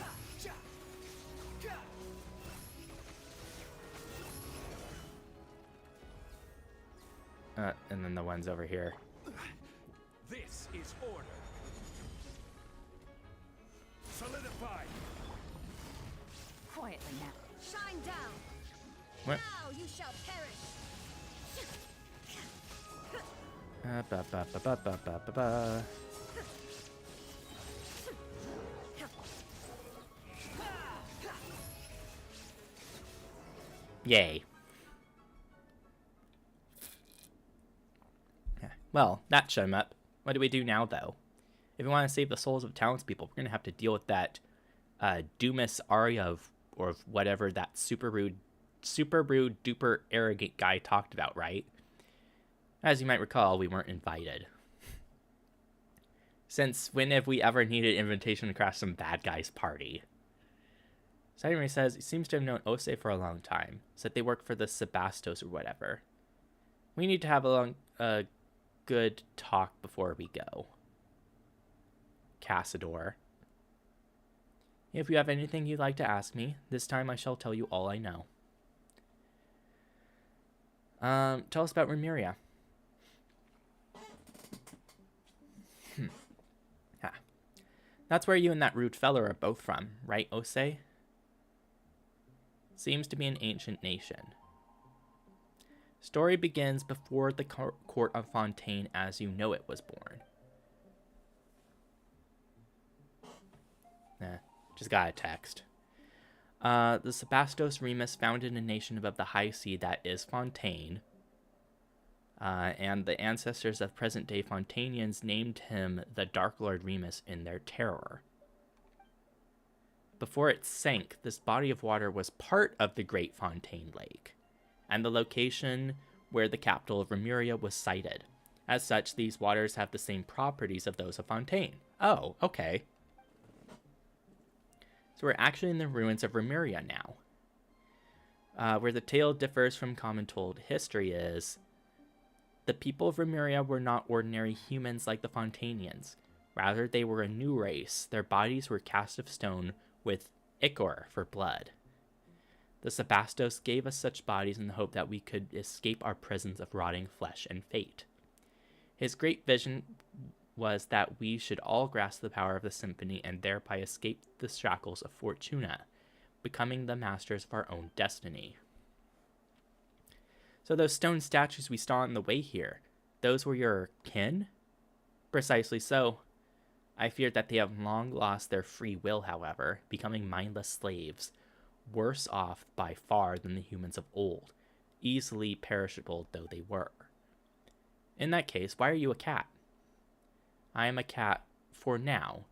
And then the ones over here. This is order. Solidify. Quietly now. Shine down. What? Now you shall perish. Ba, ba, ba, ba, ba, ba, ba, ba. Yay. Well, that showed him up. What do we do now, though? If we want to save the souls of townspeople, we're going to have to deal with that Doomus Arya or whatever that super rude, duper arrogant guy talked about, right? As you might recall, we weren't invited. Since when have we ever needed invitation to crash some bad guy's party? Saturday says, he seems to have known Ose for a long time. Said they work for the Sebastos or whatever. We need to have a good talk before we go. Cassador. If you have anything you'd like to ask me, this time I shall tell you all I know. Tell us about Remuria. That's where you and that rude fellow are both from, right, Ose? Seems to be an ancient nation. Story begins before the court of Fontaine as you know it was born. Just got a text. The Sebastos Remus founded a nation above the high sea that is Fontaine. And the ancestors of present-day Fontainians named him the Dark Lord Remus in their terror. Before it sank, this body of water was part of the Great Fontaine Lake, and the location where the capital of Remuria was sited. As such, these waters have the same properties of those of Fontaine. Oh, okay. So we're actually in the ruins of Remuria now. Where the tale differs from common told history is, the people of Remuria were not ordinary humans like the Fontainians. Rather, they were a new race. Their bodies were cast of stone with ichor for blood. The Sebastos gave us such bodies in the hope that we could escape our prisons of rotting flesh and fate. His great vision was that we should all grasp the power of the symphony and thereby escape the shackles of Fortuna, becoming the masters of our own destiny. So those stone statues we saw on the way here, those were your kin? Precisely so. I fear that they have long lost their free will, however, becoming mindless slaves, worse off by far than the humans of old, easily perishable though they were. In that case, why are you a cat? I am a cat for now,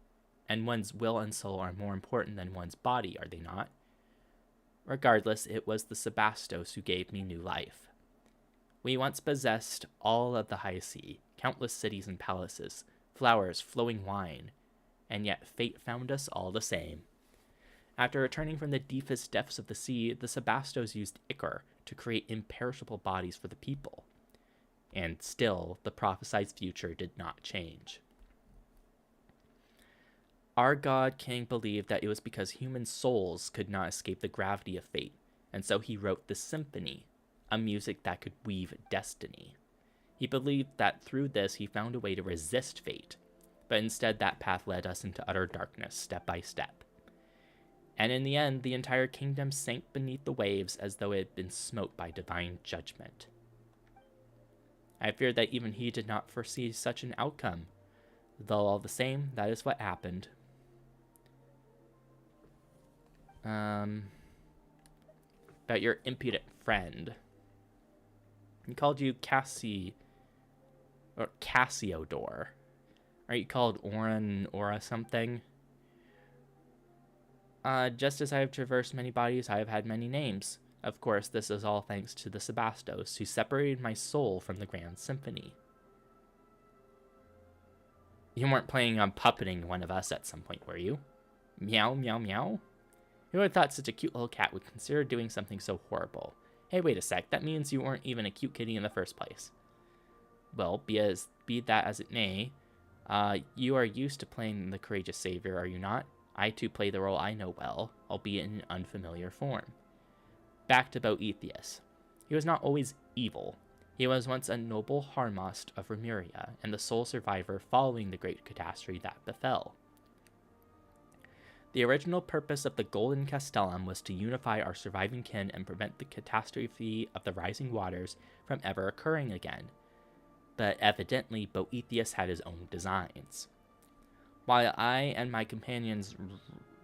and one's will and soul are more important than one's body, are they not? Regardless, it was the Sebastos who gave me new life. We once possessed all of the high sea, countless cities and palaces, flowers, flowing wine, and yet fate found us all the same. After returning from the deepest depths of the sea, the Sebastos used ichor to create imperishable bodies for the people. And still, the prophesied future did not change. Our god king believed that it was because human souls could not escape the gravity of fate, and so he wrote the symphony, a music that could weave destiny. He believed that through this he found a way to resist fate, but instead that path led us into utter darkness, step by step. And in the end, the entire kingdom sank beneath the waves as though it had been smote by divine judgment. I fear that even he did not foresee such an outcome, though all the same, that is what happened. About your impudent friend. He called you Cassiodor. Are you called Oran or something? Just as I have traversed many bodies, I have had many names. Of course, this is all thanks to the Sebastos, who separated my soul from the Grand Symphony. You weren't planning on puppeting one of us at some point, were you? Meow, meow, meow? Who would have thought such a cute little cat would consider doing something so horrible? Hey, wait a sec, that means you weren't even a cute kitty in the first place. Well, be that as it may, you are used to playing the courageous savior, are you not? I too play the role I know well, albeit in an unfamiliar form. Back to Boethius. He was not always evil. He was once a noble Harmost of Remuria, and the sole survivor following the great catastrophe that befell. The original purpose of the Golden Castellum was to unify our surviving kin and prevent the catastrophe of the rising waters from ever occurring again. But evidently, Boethius had his own designs. While I and my companions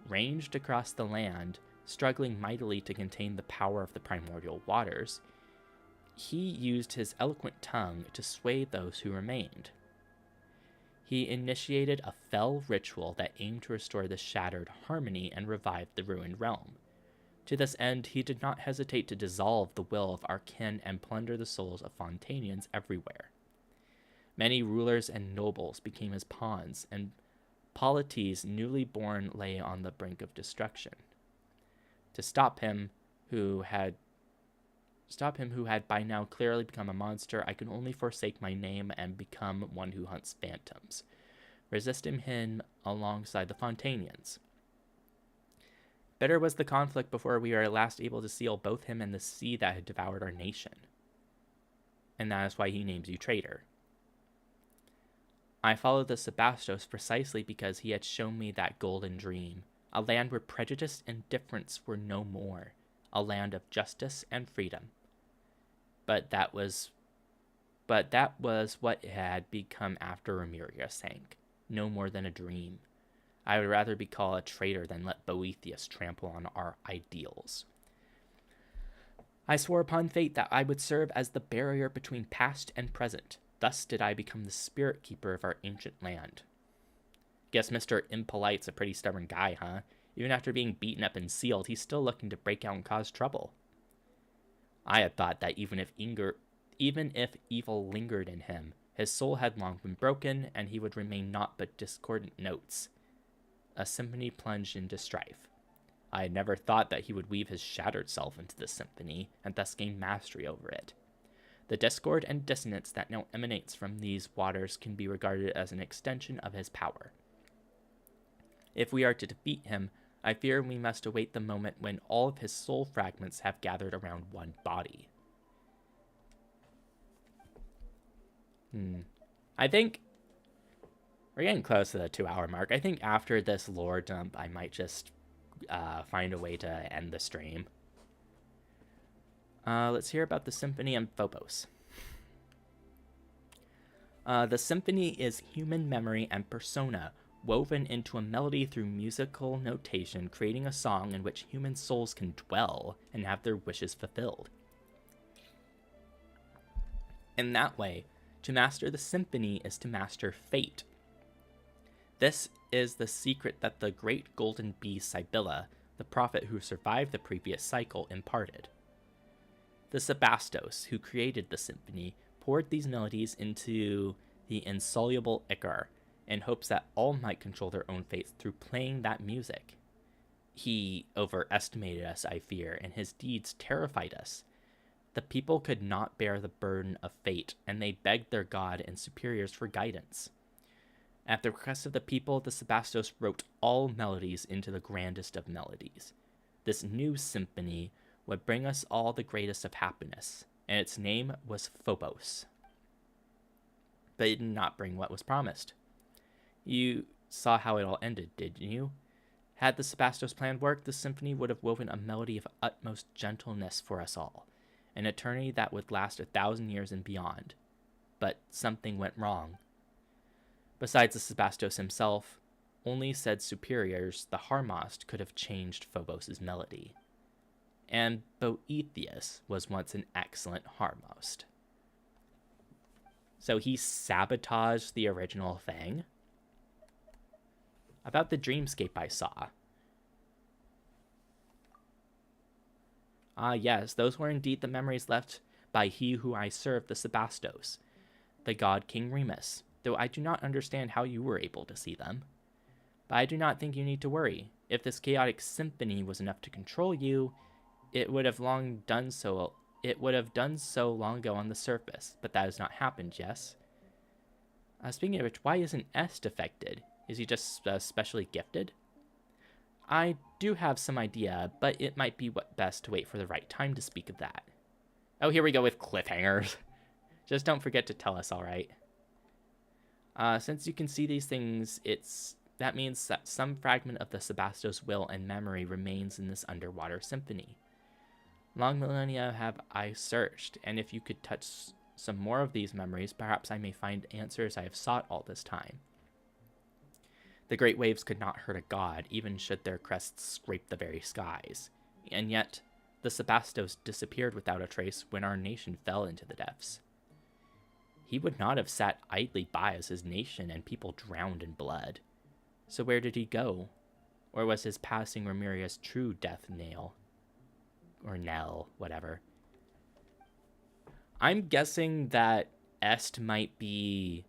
ranged across the land, struggling mightily to contain the power of the primordial waters, he used his eloquent tongue to sway those who remained. He initiated a fell ritual that aimed to restore the shattered harmony and revive the ruined realm. To this end, he did not hesitate to dissolve the will of our kin and plunder the souls of Fontanians everywhere. Many rulers and nobles became his pawns, and Polites, newly born, lay on the brink of destruction. To stop him, who had by now clearly become a monster, I can only forsake my name and become one who hunts phantoms, resisting him alongside the Fontanians. Bitter was the conflict before we were at last able to seal both him and the sea that had devoured our nation. And that is why he names you traitor. I followed the Sebastos precisely because he had shown me that golden dream, a land where prejudice and difference were no more, a land of justice and freedom. But that was what it had become after Remuria sank, no more than a dream. I would rather be called a traitor than let Boethius trample on our ideals. I swore upon fate that I would serve as the barrier between past and present. Thus did I become the spirit keeper of our ancient land. Guess Mr. Impolite's a pretty stubborn guy, huh? Even after being beaten up and sealed, he's still looking to break out and cause trouble. I had thought that even if evil lingered in him, his soul had long been broken, and he would remain naught but discordant notes. A symphony plunged into strife. I had never thought that he would weave his shattered self into the symphony, and thus gain mastery over it. The discord and dissonance that now emanates from these waters can be regarded as an extension of his power. If we are to defeat him, I fear we must await the moment when all of his soul fragments have gathered around one body. I think we're getting close to the 2-hour mark. I think after this lore dump, I might just find a way to end the stream. Let's hear about the symphony and Phobos. The symphony is human memory and persona, woven into a melody through musical notation, creating a song in which human souls can dwell and have their wishes fulfilled. In that way, to master the symphony is to master fate. This is the secret that the great golden bee Sibylla, the prophet who survived the previous cycle, imparted. The Sebastos, who created the symphony, poured these melodies into the insoluble ichor, in hopes that all might control their own fates through playing that music. He overestimated us, I fear, and his deeds terrified us. The people could not bear the burden of fate, and they begged their god and superiors for guidance. At the request of the people, the Sebastos wrote all melodies into the grandest of melodies. This new symphony would bring us all the greatest of happiness, and its name was Phobos. But it did not bring what was promised. You saw how it all ended, didn't you? Had the Sebastos plan worked, the symphony would have woven a melody of utmost gentleness for us all, an eternity that would last 1,000 years and beyond. But something went wrong. Besides the Sebastos himself, only said superiors, the Harmost, could have changed Phobos' melody. And Boethius was once an excellent Harmost. So he sabotaged the original thing? About the dreamscape I saw. Ah, yes, those were indeed the memories left by he who I served, the Sebastos, the god King Remus, though I do not understand how you were able to see them. But I do not think you need to worry. If this chaotic symphony was enough to control you, it would have done so long ago on the surface, but that has not happened, yes? Speaking of which, why isn't S defected? Is he just specially gifted? I do have some idea, but it might be best to wait for the right time to speak of that. Oh, here we go with cliffhangers. Just don't forget to tell us, alright? Since you can see these things, that means that some fragment of the Sebastos will and memory remains in this underwater symphony. Long millennia have I searched, and if you could touch some more of these memories, perhaps I may find answers I have sought all this time. The great waves could not hurt a god, even should their crests scrape the very skies. And yet, the Sebastos disappeared without a trace when our nation fell into the depths. He would not have sat idly by as his nation and people drowned in blood. So where did he go? Or was his passing Ramiria's true death nail? Or knell, whatever. I'm guessing that Est might be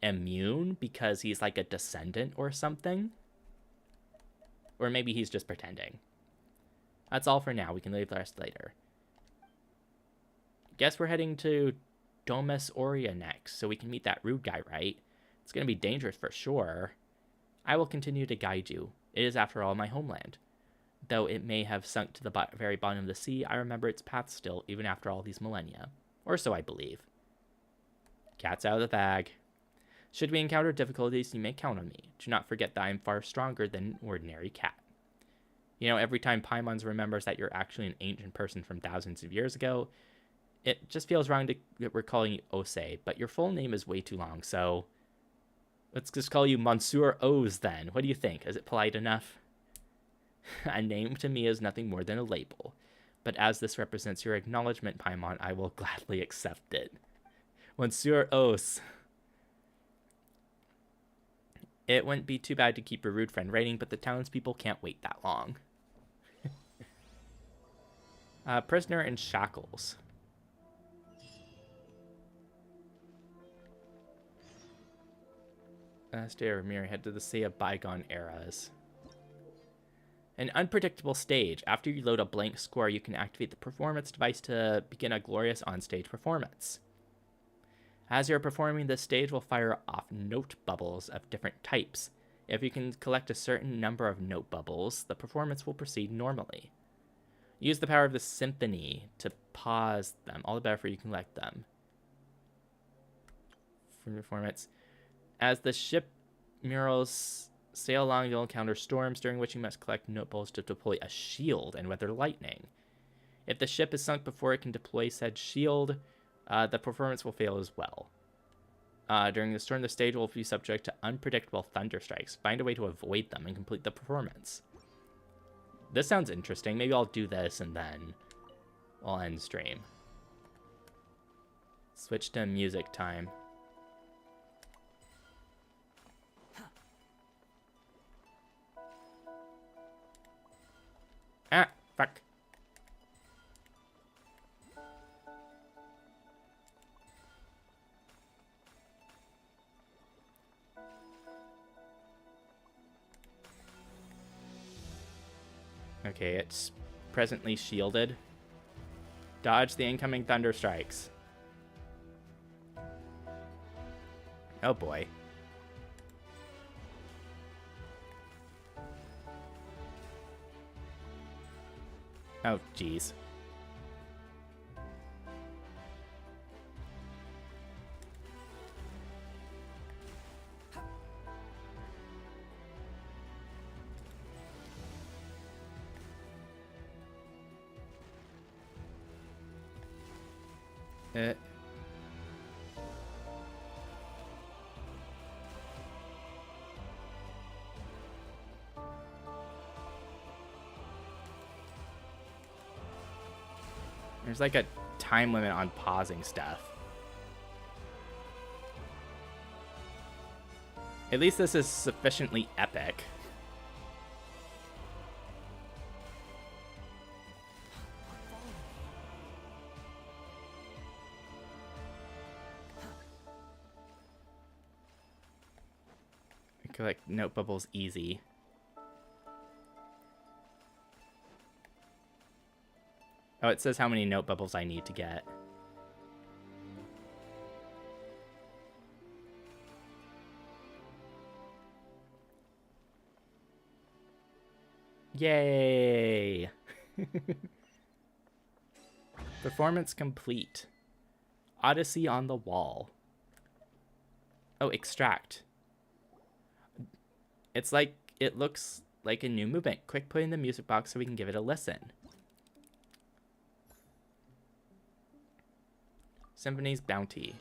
immune because he's like a descendant or something. Or maybe he's just pretending. That's all for now. We can leave the rest later. Guess we're heading to Domus Aurea next, so we can meet that rude guy, right? It's going to be dangerous for sure. I will continue to guide you. It is, after all, my homeland. Though it may have sunk to the very bottom of the sea, I remember its path still, even after all these millennia. Or so I believe. Cat's out of the bag. Should we encounter difficulties, you may count on me. Do not forget that I am far stronger than an ordinary cat. You know, every time Paimons remembers that you're actually an ancient person from thousands of years ago, it just feels wrong that we're calling you Ose, but your full name is way too long, so let's just call you Monsieur Oz then. What do you think? Is it polite enough? A name to me is nothing more than a label, but as this represents your acknowledgement, Paimon, I will gladly accept it. Monsieur Oz. It wouldn't be too bad to keep your rude friend waiting, but the townspeople can't wait that long. Prisoner in shackles. Stay Ramir, head to the sea of bygone eras. An unpredictable stage. After you load a blank score, you can activate the performance device to begin a glorious onstage performance. As you're performing, this stage will fire off note bubbles of different types. If you can collect a certain number of note bubbles, the performance will proceed normally. Use the power of the symphony to pause them. All the better for you can collect them. For performance. As the ship murals sail along, you'll encounter storms during which you must collect note bubbles to deploy a shield and weather lightning. If the ship is sunk before it can deploy said shield, the performance will fail as well. During the storm, the stage will be subject to unpredictable thunderstrikes. Find a way to avoid them and complete the performance. This sounds interesting. Maybe I'll do this and then I'll end stream. Switch to music time. Ah, fuck. Okay, it's presently shielded. Dodge the incoming thunder strikes. Oh boy. Oh, jeez. There's like a time limit on pausing stuff. At least this is sufficiently epic. I collect note bubbles easy. Oh, it says how many note bubbles I need to get. Yay! Performance complete. Odyssey on the wall. Oh, extract. It's like, it looks like a new movement. Quick, put in the music box so we can give it a listen. Symphony's Bounty.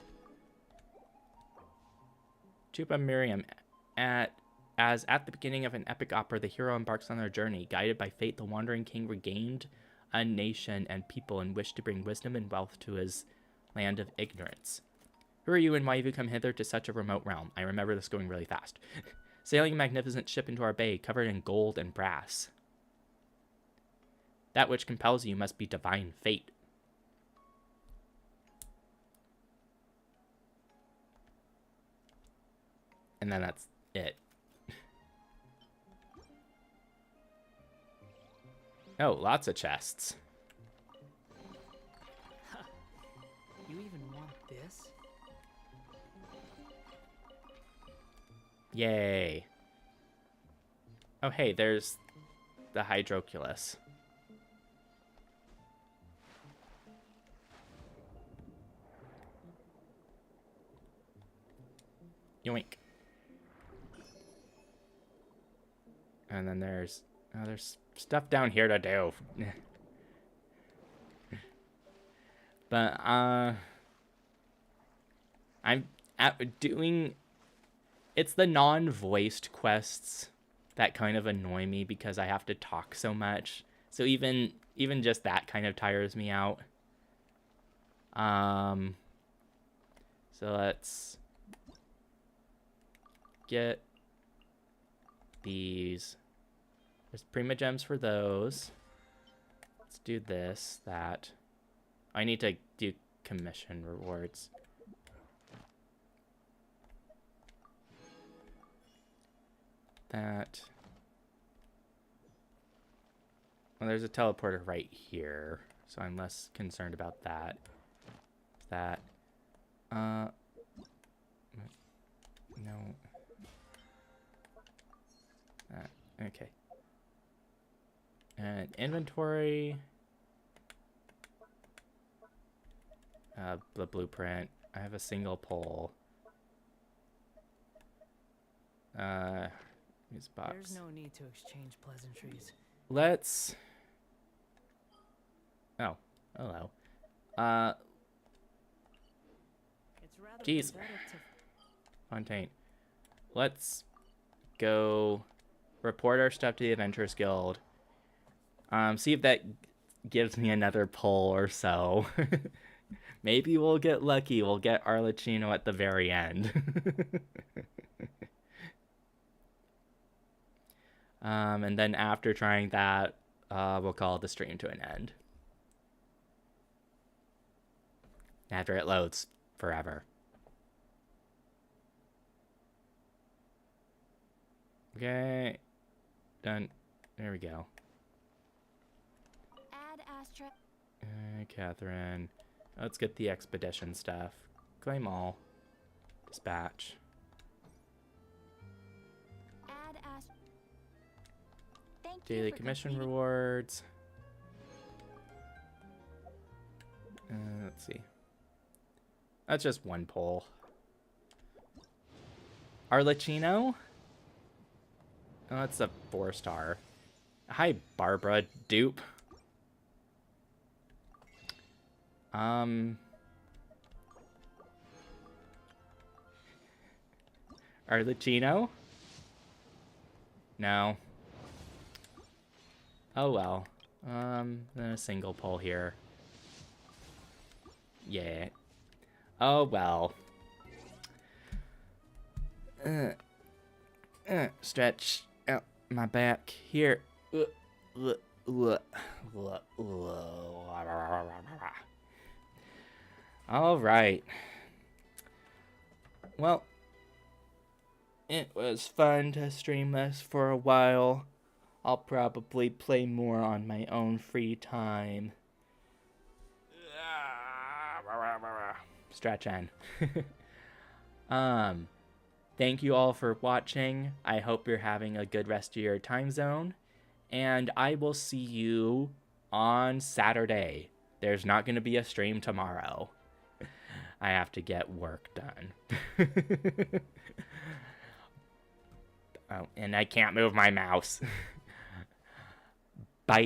Tuba Miriam. As at the beginning of an epic opera, the hero embarks on their journey. Guided by fate, the wandering king regained a nation and people and wished to bring wisdom and wealth to his land of ignorance. Who are you and why have you come hither to such a remote realm? I remember this going really fast. Sailing a magnificent ship into our bay, covered in gold and brass. That which compels you must be divine fate. And then that's it. Oh, lots of chests. You even want this? Yay. Oh, hey, there's the Hydroculus. Yoink. And then there's stuff down here to do. But I'm doing, it's the non-voiced quests that kind of annoy me because I have to talk so much. So even just that kind of tires me out. So let's get these. There's Prima Gems for those. Let's do this, that. I need to do commission rewards. That. Well, there's a teleporter right here, so I'm less concerned about that. That. No. That. Okay. And inventory. The blueprint. I have a single pole. Use box. There's no need to exchange pleasantries. Let's. Oh, hello. It's rather Jeez. pathetic to Fontaine. Let's go report our stuff to the Adventurers Guild. See if that gives me another pull or so. Maybe we'll get lucky. We'll get Arlecchino at the very end. And then after trying that, we'll call the stream to an end. After it loads forever. Okay. Done. There we go. Add Astra. Catherine. Let's get the expedition stuff. Claim all. Dispatch. Add Astra. Thank Daily you for commission completing- rewards. Let's see. That's just one poll. Arlecchino? Oh, that's a 4-star. Hi, Barbara. Dupe. Arlecchino? No. Oh well. Then a single poll here. Yeah. Oh well. Stretch out my back here. All right. Well, it was fun to stream this for a while. I'll probably play more on my own free time. Stretch in. Thank you all for watching. I hope you're having a good rest of your time zone. And I will see you on Saturday. There's not going to be a stream tomorrow. I have to get work done. Oh, and I can't move my mouse. Bye.